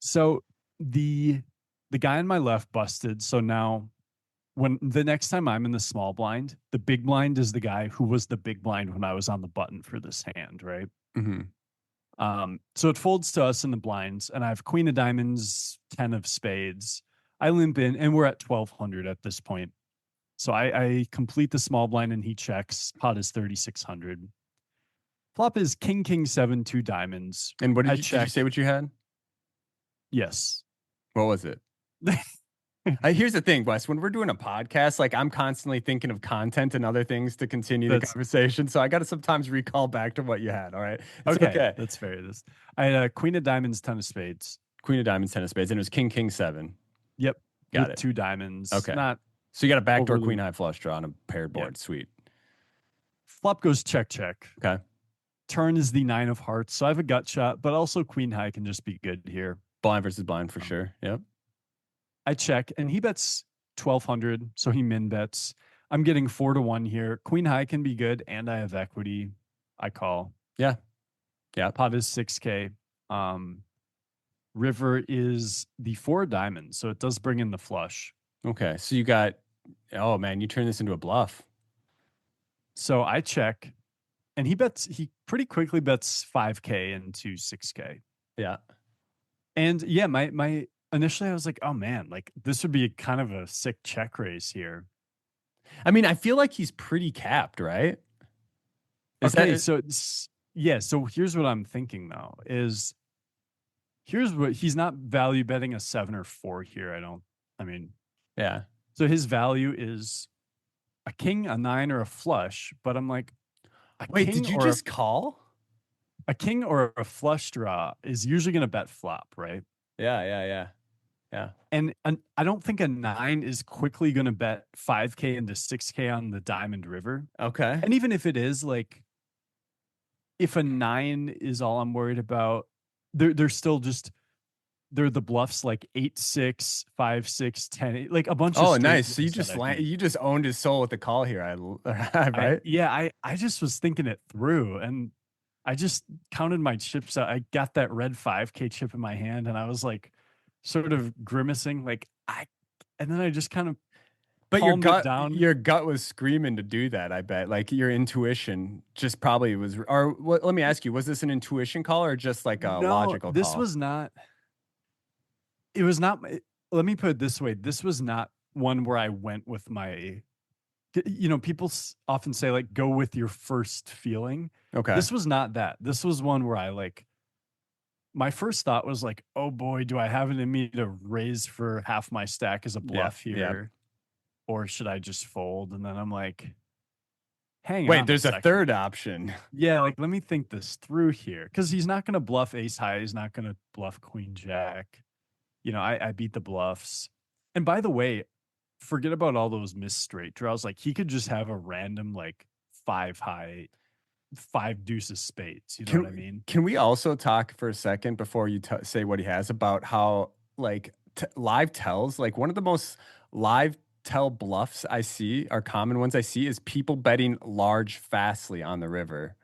So the the guy on my left busted. So now when the next time I'm in the small blind, the big blind is the guy who was the big blind when I was on the button for this hand, right? Hmm. So it folds to us in the blinds, and I have queen of diamonds, 10 of spades. I limp in, and we're at 1200 at this point. So I complete the small blind, and he checks. Pot is 3600. Flop is king, king, seven, two diamonds. And what I did you say check. what you had? Yes. What was it? Here's the thing, Wes. When we're doing a podcast, like I'm constantly thinking of content and other things to continue the That's conversation. So I got to sometimes recall back to what you had. All right. It's okay. okay. That's fair. I had a queen of diamonds, 10 of spades. Queen of diamonds, ten of spades, and it was king, king, seven. Yep. Got With it. two diamonds. Okay. Not So you got a backdoor queen overly. high flush draw on a paired Yeah. board. Sweet. Flop goes check, check. Okay. Turn is the nine of hearts. So I have a gut shot, but also queen high can just be good here. Blind versus blind for Um, sure. Yep. I check and he bets 1200. So he min bets. I'm getting 4-1 here. Queen high can be good, and I have equity. I call. Yeah. Yeah. Pot is 6K. Um, River is the four diamonds. So it does bring in the flush. Okay. So you got, oh man, you turn this into a bluff. So I check and he pretty quickly bets 5K into 6K. Yeah. And yeah, my initially I was like, oh man, like this would be kind of a sick check raise here. I mean, I feel like he's pretty capped, right? Is Okay, that, so yeah, so here's what I'm thinking though, is here's what he's not value betting a 7 or 4 here. I mean, yeah. so his value is a king, a nine, or a flush, but I'm like, a Wait, king did you or just call? a king or a flush draw is usually gonna bet flop, right? Yeah. Yeah. Yeah. Yeah. And I don't think a 9 is quickly going to bet 5K into 6K on the Diamond River. Okay. And even if it is, like, if a 9 is all I'm worried about, they're still just, they're the bluffs like 8-6, 5-6, 10, like a bunch of Oh, straight nice. So bluffs that I think. you just owned his soul with the call here. Right? I just was thinking it through, and I just counted my chips out. I got that red 5K chip in my hand, and I was like sort of grimacing, like and then I just kind of But palmed it down. your gut was screaming to do that, I bet. Like your intuition just probably was, or what, let me ask you, was this an intuition call or just like a No, logical this call? was not, it was not, let me put it this way. This was not one where I went with my, people often say, like, go with your first feeling. Okay. This was not that. This was one where I, like, my first thought was like, oh boy, do I have it in me to raise for half my stack as a Yeah. bluff Yeah. here? Or should I just fold? And then I'm like, hang Wait, on a there's a second. third option. Yeah, like, let me think this through here. Because he's not going to bluff ace high. He's not going to bluff queen jack. I beat the bluffs. And by the way, forget about all those missed straight draws. Like, he could just have a random, like, 5 high, 5 deuces spades. You know what I mean? Can we also talk for a second before you say what he has about how like live tells, like one of the most live tell bluffs I see, are common ones I see, is people betting large fastly on the river.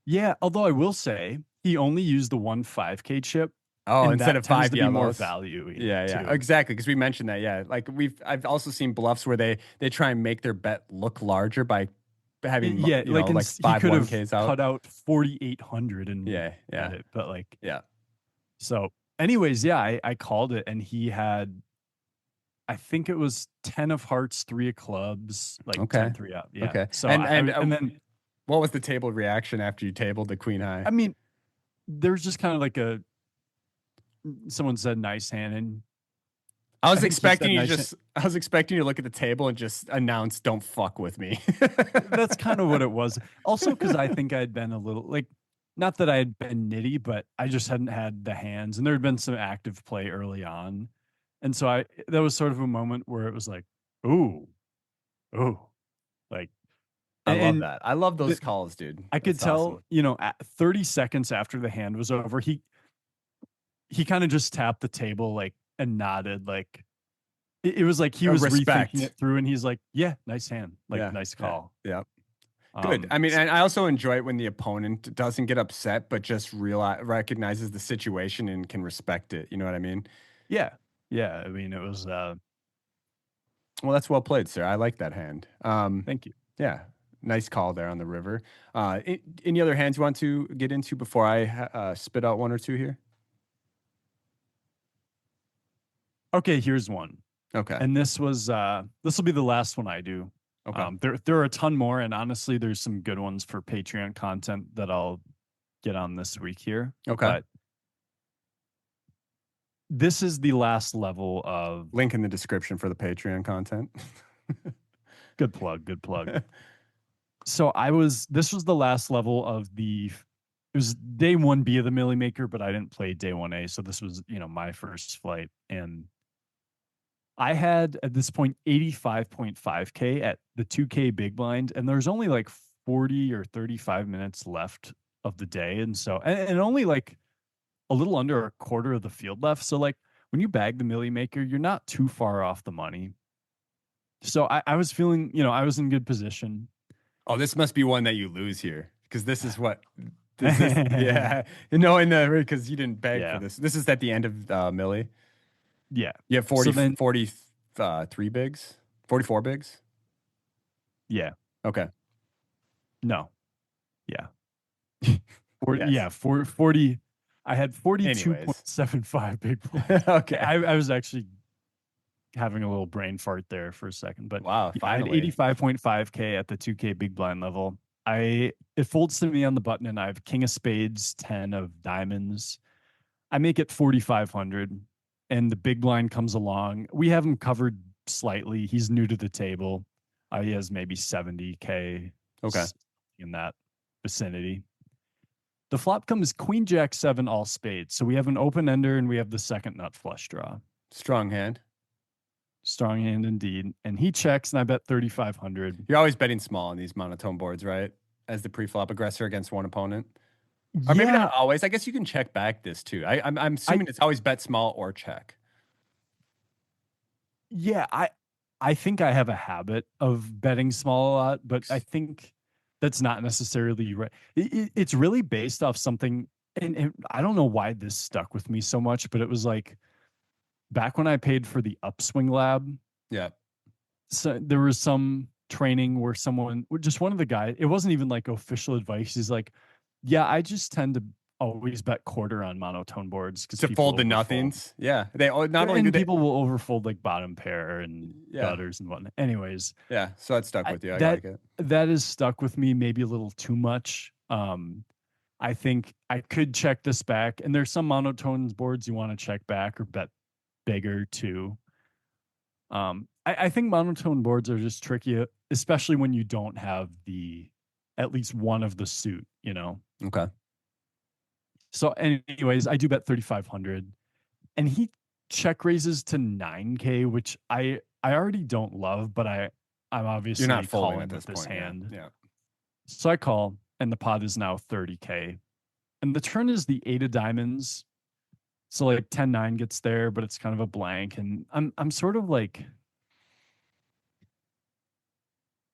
Yeah, although I will say he only used the one 5K chip, Oh, and instead that of tends five to be more yellows. valuing Yeah, yeah, too. exactly. Because we mentioned that. Yeah, like I've also seen bluffs where they try and make their bet look larger by having Yeah, like, like he five could one have Ks out. cut out 4,800 and Yeah, bet yeah, it, but, like, yeah. so. Anyways, yeah, I called it, and he had, I think it was 10 of hearts, 3 of clubs, like Okay, 10-3 up. Yeah. okay. So and then, What was the table reaction after you tabled the queen high? I mean, there's just kind of like someone said nice hand, and I think he said nice hand. I was expecting you to look at the table and just announce, "Don't fuck with me." That's kind of what it was. Also, because I think I'd been a little, like, not that I had been nitty, but I just hadn't had the hands, and there had been some active play early on. And so that was sort of a moment where it was like, ooh, ooh, like, I love and that. I love those the, calls, dude. I could That's tell, awesome. at 30 seconds after the hand was over, he kind of just tapped the table, like, and nodded, like, it was like he was rethinking Respect. it through, and he's like, yeah, nice hand, like, Yeah, nice yeah, call. yeah. Good. I mean, and I also enjoy it when the opponent doesn't get upset, but just recognizes the situation and can respect it. You know what I mean? Yeah. Yeah. I mean, it was, Well, that's well played, sir. I like that hand. thank you. Yeah, nice call there on the river. Any other hands you want to get into before I spit out one or two here? Okay. Here's one. Okay. And this will be the last one I do. Okay. There are a ton more, and honestly, there's some good ones for Patreon content that I'll get on this week here. Okay. But this is the last level of Link in the description for the Patreon content. good plug, good plug. So this was the last level of it was day 1B of the Millie Maker, but I didn't play day 1A. So this was, my first flight. And I had at this point 85.5K at the 2K big blind, and there's only like 40 or 35 minutes left of the day. And so, and only like a little under a quarter of the field left. So, like, when you bag the Millie Maker, you're not too far off the money. So I was feeling, I was in good position. Oh, this must be one that you lose here because this is what this is. Yeah, no, because you didn't beg for Yeah. this. This is at the end of Millie. Yeah. You have So then, 43 bigs, 44 bigs. yeah. Okay. No. Yeah. Yes. 40. I had Anyways. 42.75 big blinds. Okay. I was actually having a little brain fart there for a second, but Wow. yeah, I had Finally. 85.5K at the 2K big blind level. It folds to me on the button, and I have king of spades, 10 of diamonds. I make it 4,500, and the big blind comes along. We have him covered slightly. He's new to the table. He has maybe 70K Okay. in that vicinity. The flop comes queen jack seven all spades. So we have an open ender and we have the second nut flush draw. Strong hand. Strong hand indeed. And he checks and I bet 3,500. You're always betting small on these monotone boards, right? As the pre-flop aggressor against one opponent. Or maybe Yeah, not always. I guess you can check back this too. I'm I assuming it's always bet small or check. yeah, I think I have a habit of betting small a lot, but I think that's not necessarily right. It's really based off something, and I don't know why this stuck with me so much, but it was like back when I paid for the Upswing Lab. Yeah. So there was some training where someone, just one of the guys, it wasn't even like official advice. He's like, "Yeah, I just tend to always bet quarter on monotone boards because To people fold the overfold." nothings. Yeah. They not only do And they people will overfold like bottom pair and yeah. gutters and whatnot. Anyways, Yeah. So that stuck I, with you. I that like it. that is stuck with me maybe a little too much. I think I could check this back, and there's some monotones boards you want to check back or bet bigger too. I think monotone boards are just tricky, especially when you don't have the at least one of the suit, you know. Okay. So, anyways, I do bet 3,500, and he check raises to 9K, which I already don't love, but I'm You're not obviously folding calling at this with this point. Yeah. hand. Yeah. So I call, and the pot is now 30K. And the turn is the eight of diamonds. So like 10-9 gets there, but it's kind of a blank. And I'm sort of like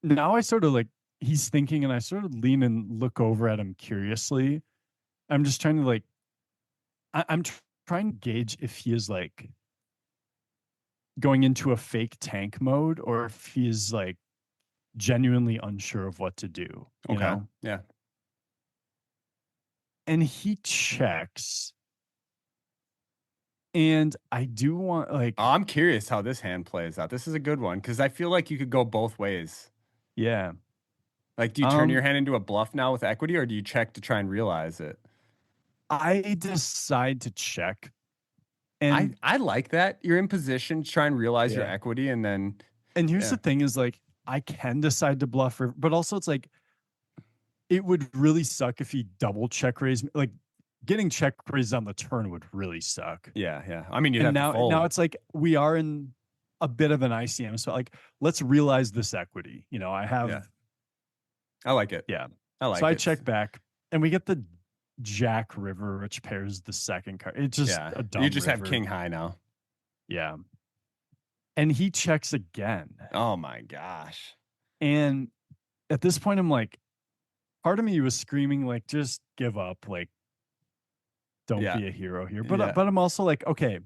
now I sort of like he's thinking and I sort of lean and look over at him curiously. I'm just trying to like I'm trying to gauge if he is like going into a fake tank mode or if he is like genuinely unsure of what to do, you Okay. know? Yeah. And he checks. And I do want Oh, like, I'm curious how this hand plays out. This is a good one because I feel like you could go both ways. yeah. Like, do you turn your Um, hand into a bluff now with equity, or do you check to try and realize it? I decide to check. I And I like that. You're in position to try and realize your yeah. equity, and then And here's yeah, the thing is like I can decide to bluff, but also it's like it would really suck if he double check raise. Like getting check raised on the turn would really suck. yeah, yeah. I mean, you'd And have to now fold. it's like we are in a bit of an ICM. So like let's realize this equity. You know, I have Yeah, I like it. yeah. I So like I it. check back and we get the Jack River, which pairs the second card. It's just Yeah, a you dumb just have river. king high now. Yeah. And he checks again. Oh my gosh. And at this point, I'm like, part of me was screaming, like, just give up. Like, don't Yeah, be a hero here. yeah, But I'm also like, okay,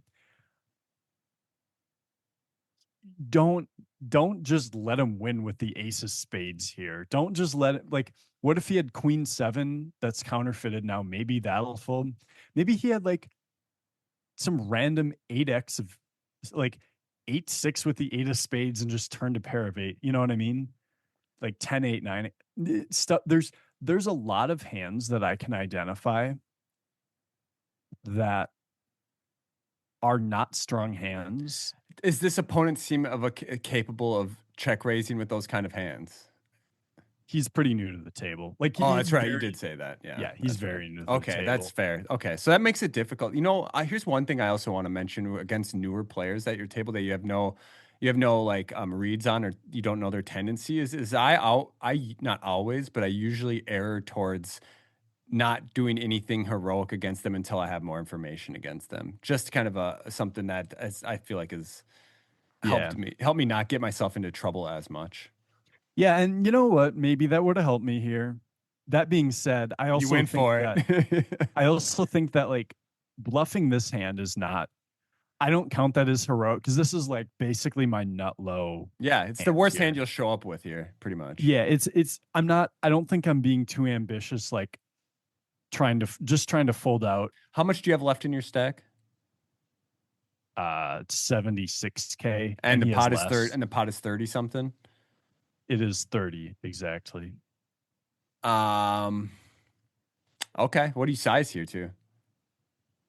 don't don't just let him win with the ace of spades here. Don't just let it like what if he had queen seven that's counterfeited now? Maybe that'll fold. Maybe he had like some random 8x of like 8-6 with the eight of spades and just turned a pair of eight. You know what I mean? Like 10-8-9 stuff. There's a lot of hands that I can identify that are not strong hands. Is this opponent seem of capable of check raising with those kind of hands? He's pretty new to the table. Like Oh, he's that's right. You very did say that. Yeah, yeah, he's that's right. very new to the Okay, that's table. fair. Okay, so that makes it difficult. You know, here's one thing I also want to mention against newer players at your table that you have no like reads on or you don't know their tendency is I not always, but I usually err towards not doing anything heroic against them until I have more information against them. Just kind of a something that I feel like has Yeah. helped me not get myself into trouble as much. Yeah, and you know what? Maybe that would have helped me here. That being said, You went for it. I also think that like bluffing this hand is not I don't count that as heroic because this is like basically my nut low Yeah, it's the hand worst hand here. you'll show up with here, pretty much. Yeah, it's I'm not I don't think I'm being too ambitious like trying to fold out How much do you have left in your stack? 76K And and the he has pot is third, less. and the pot is 30 something. It is 30 exactly. Um, okay. What do you size here to?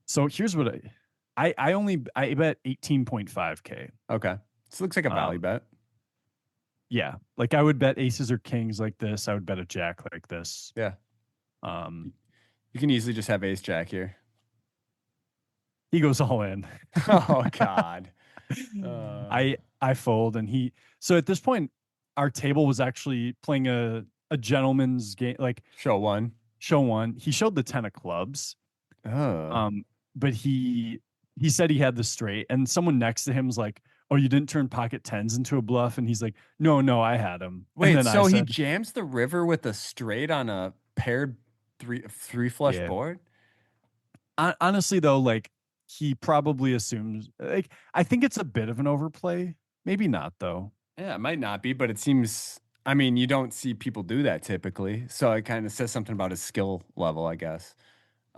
So here's what I bet 18.5K. Okay. This looks like a value Um bet. yeah, like I would bet aces or kings like this. I would bet a jack like this. Yeah. Um You can easily just have ace jack here. He goes all in. Oh God. I fold and so at this point our table was actually playing a gentleman's game, like Show one. show one. He showed the 10 of clubs. Oh. Um, but he said he had the straight, and someone next to him was like, "Oh, you didn't turn pocket tens into a bluff," and he's like, "No, no, I had him." And Wait, then I so he said, jams the river with a straight on a paired three flush "Yeah." board? Honestly, though, like he probably assumes, like I think it's a bit of an overplay. Maybe not though. Yeah, it might not be, but it seems, I mean, you don't see people do that typically. So it kind of says something about his skill level, I guess.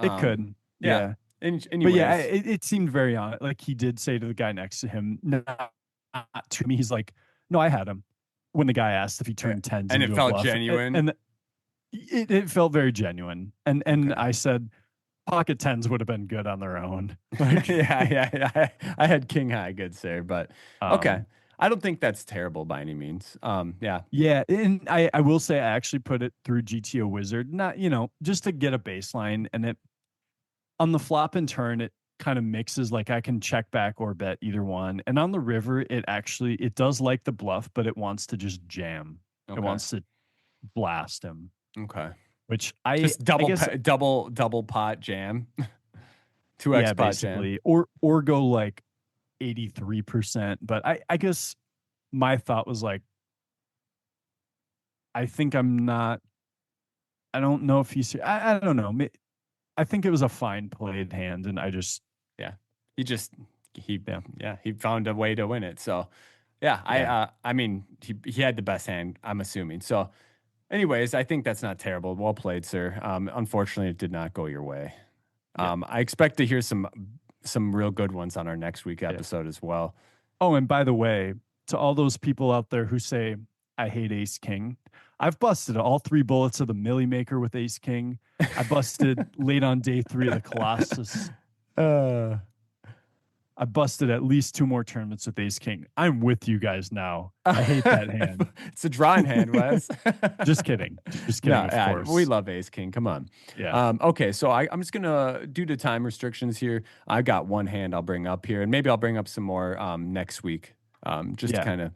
It Um, could, yeah. yeah. But yeah, Anyways, it seemed very honest. Like he did say to the guy next to him, not to me. He's like, "No, I had him." When the guy asked if he yeah. turned tens And it into a felt bluff, genuine. and it felt very genuine. And Okay. I said, pocket tens would have been good on their own. Like, Yeah. I had king high, good sir, but okay. um, I don't think that's terrible by any means. Yeah. yeah, and I will say I actually put it through GTO Wizard, not just to get a baseline, and it on the flop and turn it kind of mixes, like I can check back or bet either one. And on the river, it does like the bluff, but it wants to just jam. It Okay. wants to blast him, Okay. which Just I guess double pot jam. 2x yeah, pot jam. basically, or go like 83%. But I guess my thought was like, I think I'm not. I don't know if he's. I don't know. I think it was a fine played hand, and I just Yeah. He just he yeah yeah, he found a way to win it. So yeah, yeah I mean he had the best hand, I'm assuming. So anyways, I think that's not terrible. Well played, sir. Unfortunately it did not go your way. yeah I expect to hear some real good ones on our next week yeah. episode as well. Oh, and by the way, to all those people out there who say I hate Ace King, I've busted all three bullets of the Millie Maker with Ace King. I busted late on day three of the Colossus. Uh, I busted at least two more tournaments with Ace King. I'm with you guys now. I hate that hand. it's a drawing hand, Wes. Just kidding. Just No, kidding, of we course. love Ace King. Come on. Yeah. Okay, so I'm just gonna due to time restrictions here. I got one hand I'll bring up here, and maybe I'll bring up some more next week, just to Yeah. kind of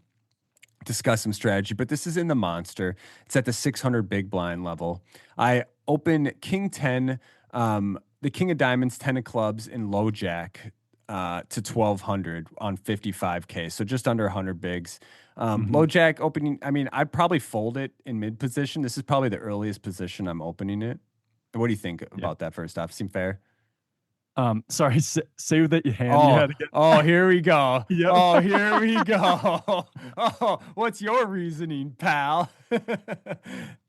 discuss some strategy. But this is in the monster. It's at the 600 big blind level. I open King 10, the King of Diamonds, 10 of Clubs, and Low Jack to 1200 on 55K. So just under 100 bigs. Hmm. Low Jack opening. I mean, I'd probably fold it in mid position. This is probably the earliest position I'm opening it. What do you think Yeah. about that first off? Seem fair? Sorry, say that your hand you Oh, had again. oh, here we go. Yep. Oh, here we go. Oh, what's your reasoning, pal?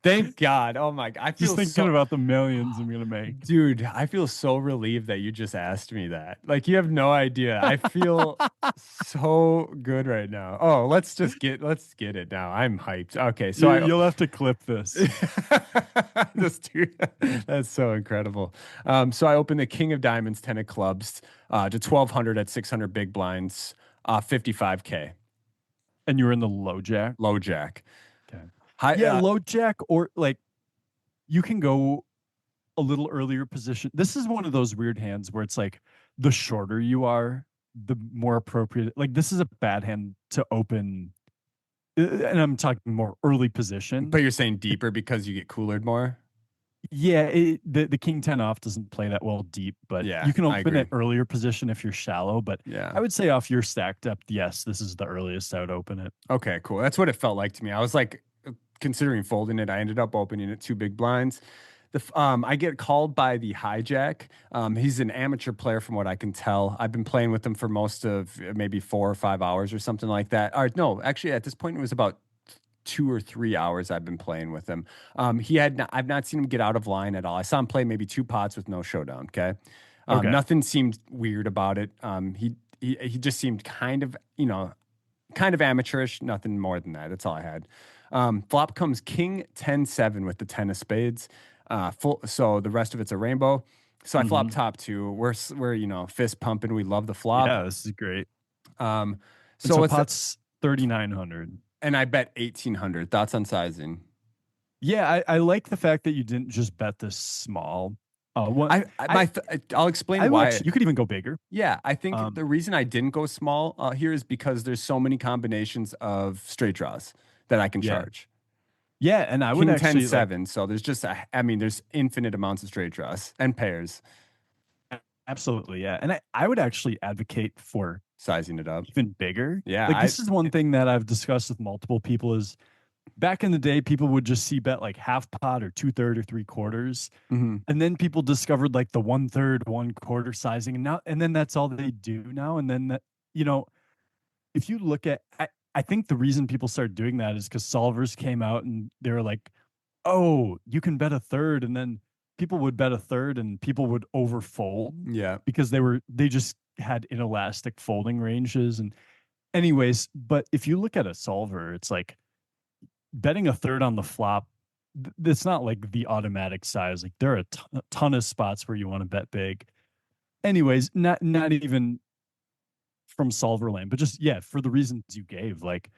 Thank God. Oh my God. I Just feel thinking so, about the millions I'm gonna make. dude, I feel so relieved that you just asked me that. Like, you have no idea. I feel so good right now. Oh, let's get it now. I'm hyped. Okay, so You'll have to clip this. this dude, that's so incredible. So I opened the King of Diamonds, 10 of Clubs, to 1200 at 600 big blinds, 55K, And you were in the low jack. low jack. Okay. High, Yeah, low jack, or like you can go a little earlier position. This is one of those weird hands where it's like the shorter you are, the more appropriate. Like this is a bad hand to open, and I'm talking more early but position. you're saying deeper because you get coolered more? Yeah, the king 10 off doesn't play that well deep, but Yeah, you can I open agree. it earlier position if you're shallow. But Yeah. I would say off your stack depth, yes, this is the earliest I would open it. Okay, cool. That's what it felt like to me. I was like considering folding it. I ended up opening it two big blinds. I get called by the hijack. He's an amateur player from what I can tell. I've been playing with him for most of maybe 4 or 5 hours or something like that. Or no, actually at this point it was about 2 or 3 hours I've been playing with him. I've not seen him get out of line at all. I saw him play maybe two pots with no showdown. Okay. Okay. Nothing seemed weird about it. He just seemed kind of amateurish, nothing more than that. That's all I had. Flop comes King 10-7 with the 10 of spades. So the rest of it's a rainbow. So I flop Hmm. top two. We're fist pumping. We love the flop. Yeah, this is great. Um, And so so what's pot's 3,900. and I bet 1800. Thoughts on sizing? Yeah, I like the fact that you didn't just bet this small. What I I'll explain I would why. actually, you could even go bigger. Yeah, I think Um, the reason I didn't go small here is because there's so many combinations of straight draws that I can yeah, charge. yeah, and I would King 10 actually like 7. So there's just, I mean, there's infinite amounts of straight draws and pairs, absolutely, yeah, and I would actually advocate for sizing it up. even bigger. Yeah, Like this is one thing that I've discussed with multiple people is back in the day, people would just see bet like half pot or two third or three quarters. mhm. And then people discovered like the one third, one quarter sizing. And then that's all they do now. And then that, you know, if you look at, I think the reason people started doing that is because solvers came out and they were like, oh, you can bet a third. And then people would bet a third and people would overfold Yeah. because they just had inelastic folding ranges. And anyways, but if you look at a solver, it's like, betting a third on the flop, it's not like the automatic size. Like there are a ton of spots where you want to bet big. Anyways, not even from solver lane, but just yeah, for the reasons you gave. Like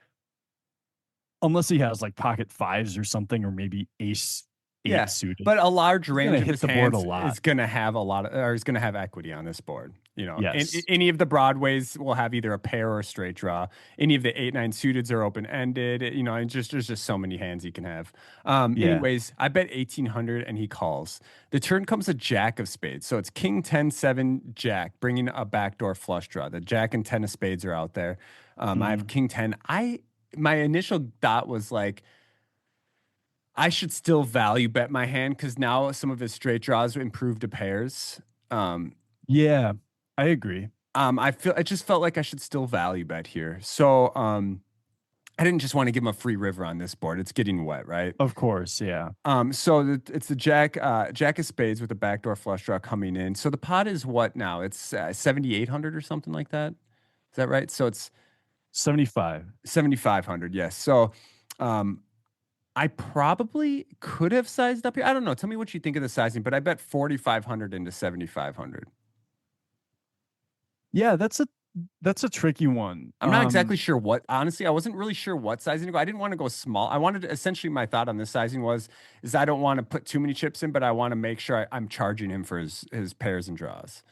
unless he has like pocket fives or something, or maybe ace eight Yeah, suited, but a large he's gonna range of hit his the board a hands lot. is going to have a lot of, or is going to have equity on this board. You know, Yes. any of the broadways will have either a pair or a straight draw. Any of the 8 9 suiteds are open ended. You know, and just there's just so many hands you can have. Yeah. Anyways, I bet 1800 and he calls. The turn comes a jack of spades, so it's king 10 7 jack, bringing a backdoor flush draw. The jack and 10 of spades are out there. I have Mm. king 10. My initial thought was like, I should still value bet my hand because now some of his straight draws improved to pairs. Um, Yeah. I agree. I just felt like I should still value bet here. So I didn't just want to give him a free river on this board. It's getting wet, right? Of course. Yeah. It's the jack of spades with the backdoor flush draw coming in. So the pot is what now? It's 7,800 or something like that. Is that right? So it's 75. 7,500. Yes. So um, I probably could have sized up here. I don't know. Tell me what you think of the sizing, but I bet 4,500 into 7,500. Yeah, that's a tricky one. I'm not exactly sure what, honestly, I wasn't really sure what sizing to go. I didn't want to go small. I wanted to, essentially, my thought on this sizing is I don't want to put too many chips in, but I want to make sure I'm charging him for his pairs and draws.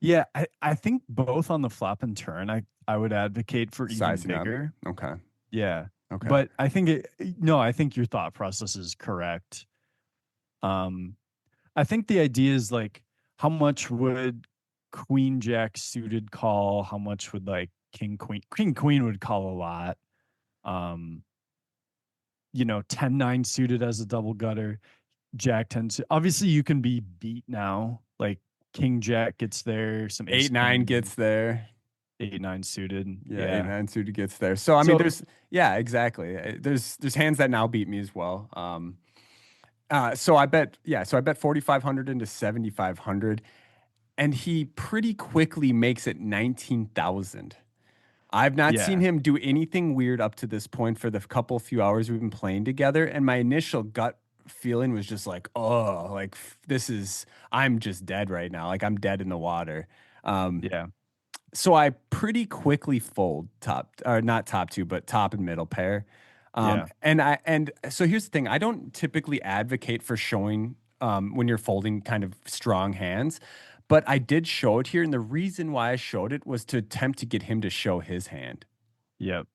Yeah, I think both on the flop and turn, I would advocate for even Sizing up. bigger. Okay. Yeah. Okay. But I think no, I think your thought process is correct. Um, I think the idea is like how much would queen jack suited call? How much would like king queen would call a lot. Um, 10 9 suited as a double gutter, jack 10. Obviously you can be beat now. Like king jack gets there, some ace 8 9 queen, gets there. 8 9 suited. Yeah, eight Yeah. nine suited gets there. So I mean, So yeah, exactly. There's hands that now beat me as well. So I bet, yeah, so I bet 4,500 into 7,500, and he pretty quickly makes it 19,000. I've not seen yeah, him do anything weird up to this point for the few hours we've been playing together, and my initial gut feeling was just like, oh, like I'm just dead right now. Like I'm dead in the water. Um, yeah, so I pretty quickly fold top, or not top two, but top and middle pair. yeah, And so here's the thing: I don't typically advocate for showing when you're folding kind of strong hands, but I did show it here, and the reason why I showed it was to attempt to get him to show his hand. yep,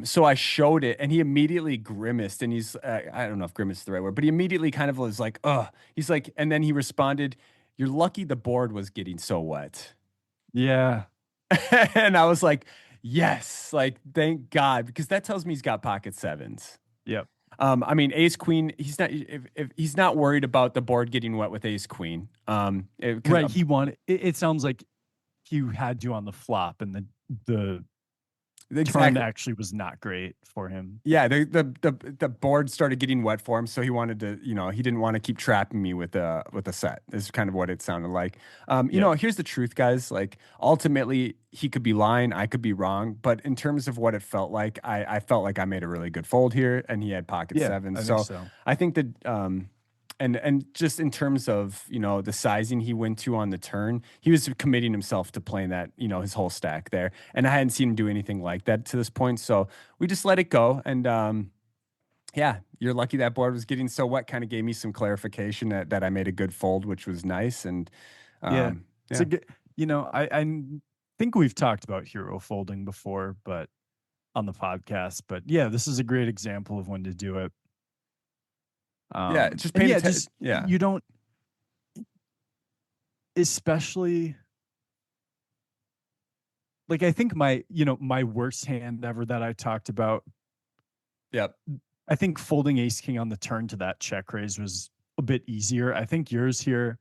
So I showed it, and he immediately grimaced, and I don't know if grimace is the right word, but he immediately kind of was like, "Ugh." He's like, and then he responded, "You're lucky the board was getting so wet." yeah, And I was like, yes, like thank God, because that tells me he's got pocket sevens. yep. I mean, ace queen. He's not if he's not worried about the board getting wet with ace queen. Because Right. He wanted it sounds like he had you on the flop and the turn exactly. actually was not great for him. Yeah, the board started getting wet for him, so he wanted to, he didn't want to keep trapping me with a set. Is kind of what it sounded like. Yep. Here's the truth, guys. Like ultimately, he could be lying, I could be wrong, but in terms of what it felt like, I felt like I made a really good fold here, and he had pocket Yeah, sevens. I think So so. I think that and just in terms of the sizing he went to on the turn, he was committing himself to playing that his whole stack there, and I hadn't seen him do anything like that to this point. So we just let it go, and yeah, you're lucky that board was getting so wet. Kind of gave me some clarification that I made a good fold, which was nice. And Yeah. It's a yeah, good, I think we've talked about hero folding before, but on the podcast, but yeah, this is a great example of when to do it. yeah, just And paying yeah, attention. just Yeah, you don't, especially like I think my worst hand ever that I talked about, yep. I think folding ace king on the turn to that check raise was a bit easier. I think yours here,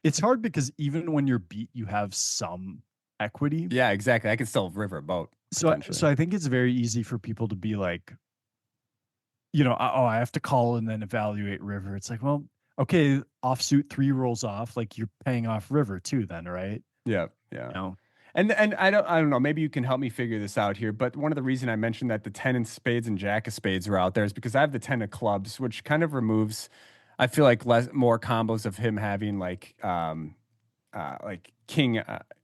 it's hard because even when you're beat, you have some equity. Yeah, exactly. I could still river a boat So potentially. I think it's very easy for people to be like, oh, I have to call and then evaluate river. It's like, well, okay, offsuit 3 rolls off, like you're paying off river too, then, right? Yeah, yeah. No. And I don't know, maybe you can help me figure this out here, but one of the reason I mentioned that the 10 and spades and jack of spades were out there is because I have the 10 of clubs, which kind of removes, I feel like, more combos of him having like king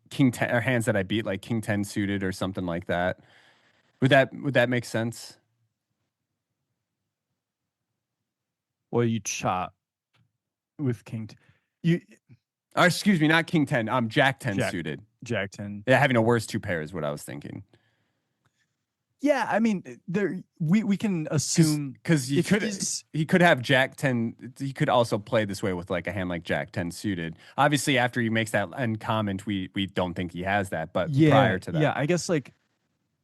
10 or hands that I beat like king 10 suited or something like that. Would that make sense? Well, you chop with you Or excuse me, not king 10, jack 10 jack suited. jack 10. Yeah, having a worst two pair is what I was thinking. Yeah, I mean, we can assume Because if he's he could have Jack 10. He could also play this way with like a hand like Jack 10 suited. Obviously, after he makes that end comment, we don't think he has that. But yeah, prior to yeah, that, I guess like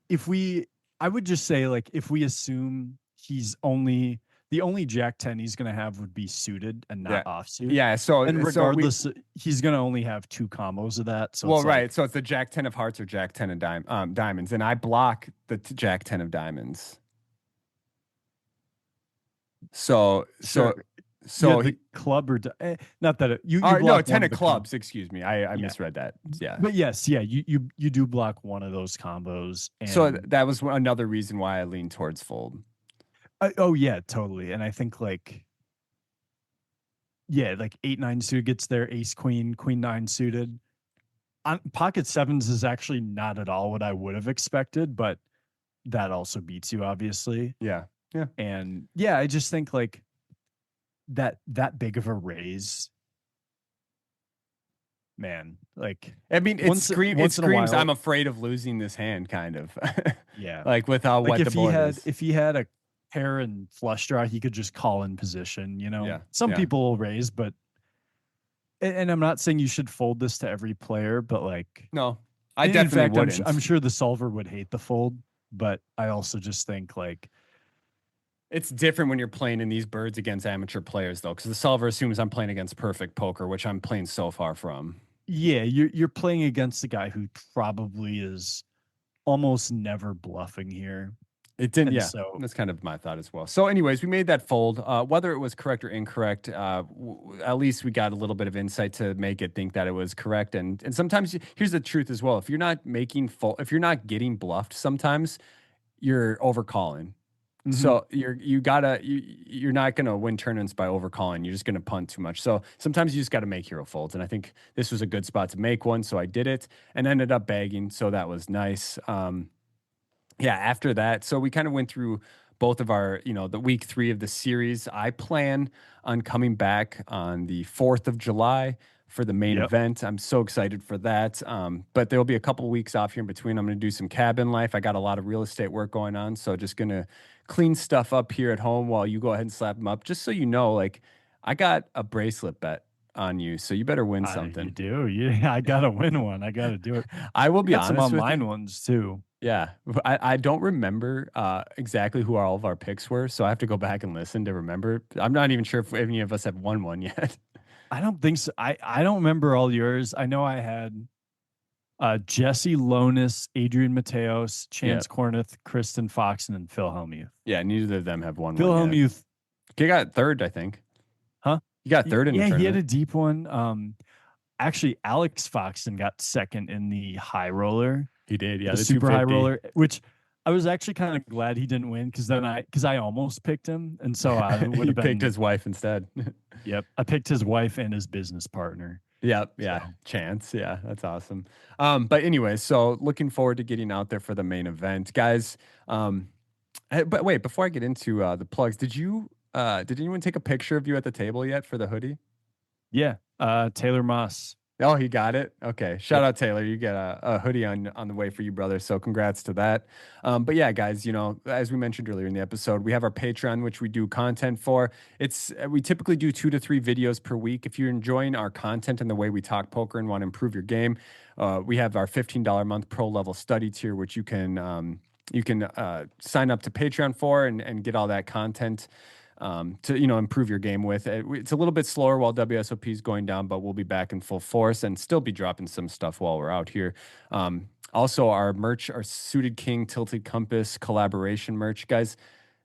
if we I would just say like if we assume he's only the only jack 10 he's going to have would be suited and yeah, not offsuit. yeah. And So we regardless, he's going to only have 2 combos of that, so well, it's right. like So it's the Jack 10 of hearts or Jack 10 of diamonds, and I block the Jack 10 of diamonds. So sure, so you so had the he. club not that you Or no, block 10 one of of the com clubs. Excuse me, I yeah, misread that. Yeah. but yes, yeah, you do block one of those combos. So And that was another reason why I lean towards fold. oh yeah, totally. And I think like yeah, like 8 9 suited gets there, ace queen 9 suited on pocket sevens is actually not at all what I would have expected, but that also beats you obviously. Yeah. Yeah. And yeah, I just think like that big of a raise, man, like I mean, it once in a screams I'm while, afraid of losing this hand, kind of. yeah. Like with how Like wet the board is. if he had a pair and flush draw, he could just call in position. Yeah. Some Yeah. people will raise, but and I'm not saying you should fold this to every player, but like No, I in definitely fact, I'm wouldn't. sure the solver would hate the fold, but I also just think like It's different when you're playing in these birds against amateur players, though, because the solver assumes I'm playing against perfect poker, which I'm playing so far from. yeah, you're playing against a guy who probably is almost never bluffing here. It didn't, And yeah. so That's kind of my thought as well. So, anyways, we made that fold. Whether it was correct or incorrect, at least we got a little bit of insight to make it think that it was correct. And sometimes here's the truth as well: if you're not making if you're not getting bluffed, sometimes you're overcalling. mhm. So you're not gonna win tournaments by overcalling. You're just gonna punt too much. So sometimes you just got to make hero folds. And I think this was a good spot to make one. So I did it and ended up bagging. So that was nice. Yeah, after that, so we kind of went through both of our, the week 3 of the series. I plan on coming back on the 4th of July for the main Yep. event. I'm so excited for that. But there'll be a couple of weeks off here in between. I'm going to do some cabin life. I got a lot of real estate work going on, so just going to clean stuff up here at home while you go ahead and slap them up. Just so you know, like I got a bracelet bet on you, so you better win You something. do. Yeah, I gotta win one. I gotta do it. I will I be got some honest with you. online ones too. Yeah, I don't remember exactly who all of our picks were, so I have to go back and listen to remember. I'm not even sure if any of us have won one yet. I don't think so. I don't remember all yours. I know I had Jesse Lonis, Adrian Mateos, Yeah, Chance Corneth, Kristen Fox, and then Phil Hellmuth. yeah, neither of them have won Phil one yet. Hellmuth, He got third, I think. huh? He got third in the Yeah, he had tournament. a deep one. Actually, Alex Foxton got second in the high roller, He did, yeah, the the super high 250. roller, which I was actually kind of glad he didn't win because I almost picked him, and so I would He have picked been. his wife instead. Yep, I picked his wife and his business partner. Yep, yeah, So chance, yeah, that's awesome. But anyway, so looking forward to getting out there for the main event, guys. But wait, before I get into the plugs, did you Did anyone take a picture of you at the table yet for the hoodie? Yeah. Taylor Moss. Oh, he got it. Okay, shout Yep. out Taylor. You get a hoodie on the way for you, brother. So congrats to that. But yeah, guys, as we mentioned earlier in the episode, we have our Patreon, which we do content for. We typically do 2 to 3 videos per week. If you're enjoying our content and the way we talk poker and want to improve your game, we have our $15 a month pro level study tier, which you can sign up to Patreon for and get all that content to improve your game with. It's a little bit slower while WSOP is going down, but we'll be back in full force and still be dropping some stuff while we're out here. Also, our merch, our Suited King Tilted Compass collaboration merch, guys.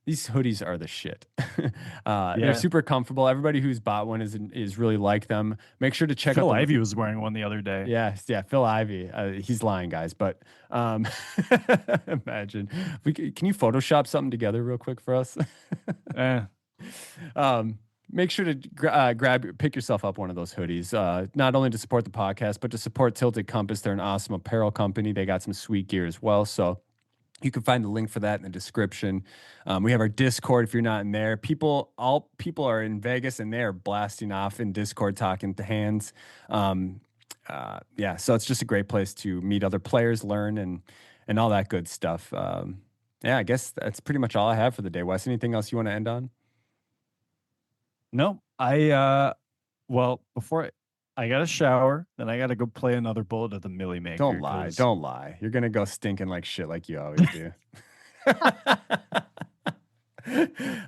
These hoodies are the shit. They're Yeah. super comfortable. Everybody who's bought one is really like them. Make sure to check out Phil the. Ivey was wearing one the other day. Yeah, Phil Ivey. He's lying, guys. But imagine. Can you Photoshop something together real quick for us? Eh. Make sure to pick yourself up one of those hoodies, not only to support the podcast, but to support Tilted Compass. They're an awesome apparel company. They got some sweet gear as well. So you can find the link for that in the description. We have our Discord if you're not in there. All people are in Vegas and they are blasting off in Discord talking to hands. Yeah, so it's just a great place to meet other players, learn, and all that good stuff. Yeah, I guess that's pretty much all I have for the day. Wes, anything else you want to end on? No, well, before I got to shower, then I got to go play another bullet at the Millie Maker. Don't lie. You're gonna go stinking like shit like you always do. All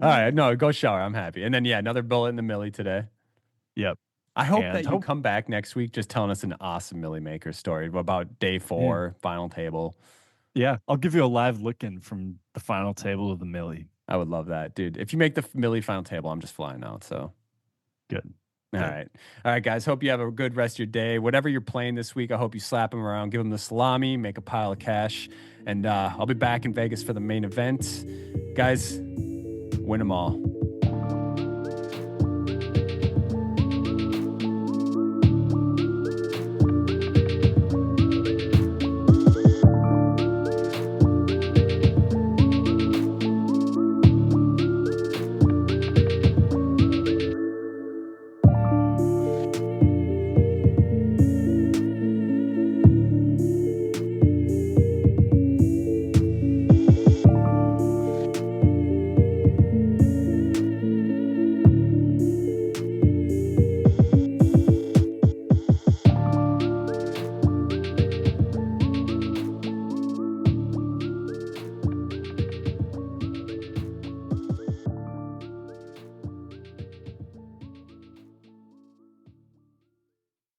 right, no, go shower. I'm happy. And then another bullet in the Millie today. Yep. I hope that you come back next week just telling us an awesome Millie Maker story about day 4, final table. Yeah, I'll give you a live look-in from the final table of the Millie. I would love that, dude. If you make the Millie final table, I'm just flying out. So good. All right, guys. Hope you have a good rest of your day. Whatever you're playing this week, I hope you slap them around, give them the salami, make a pile of cash, and I'll be back in Vegas for the main event. Guys, win them all.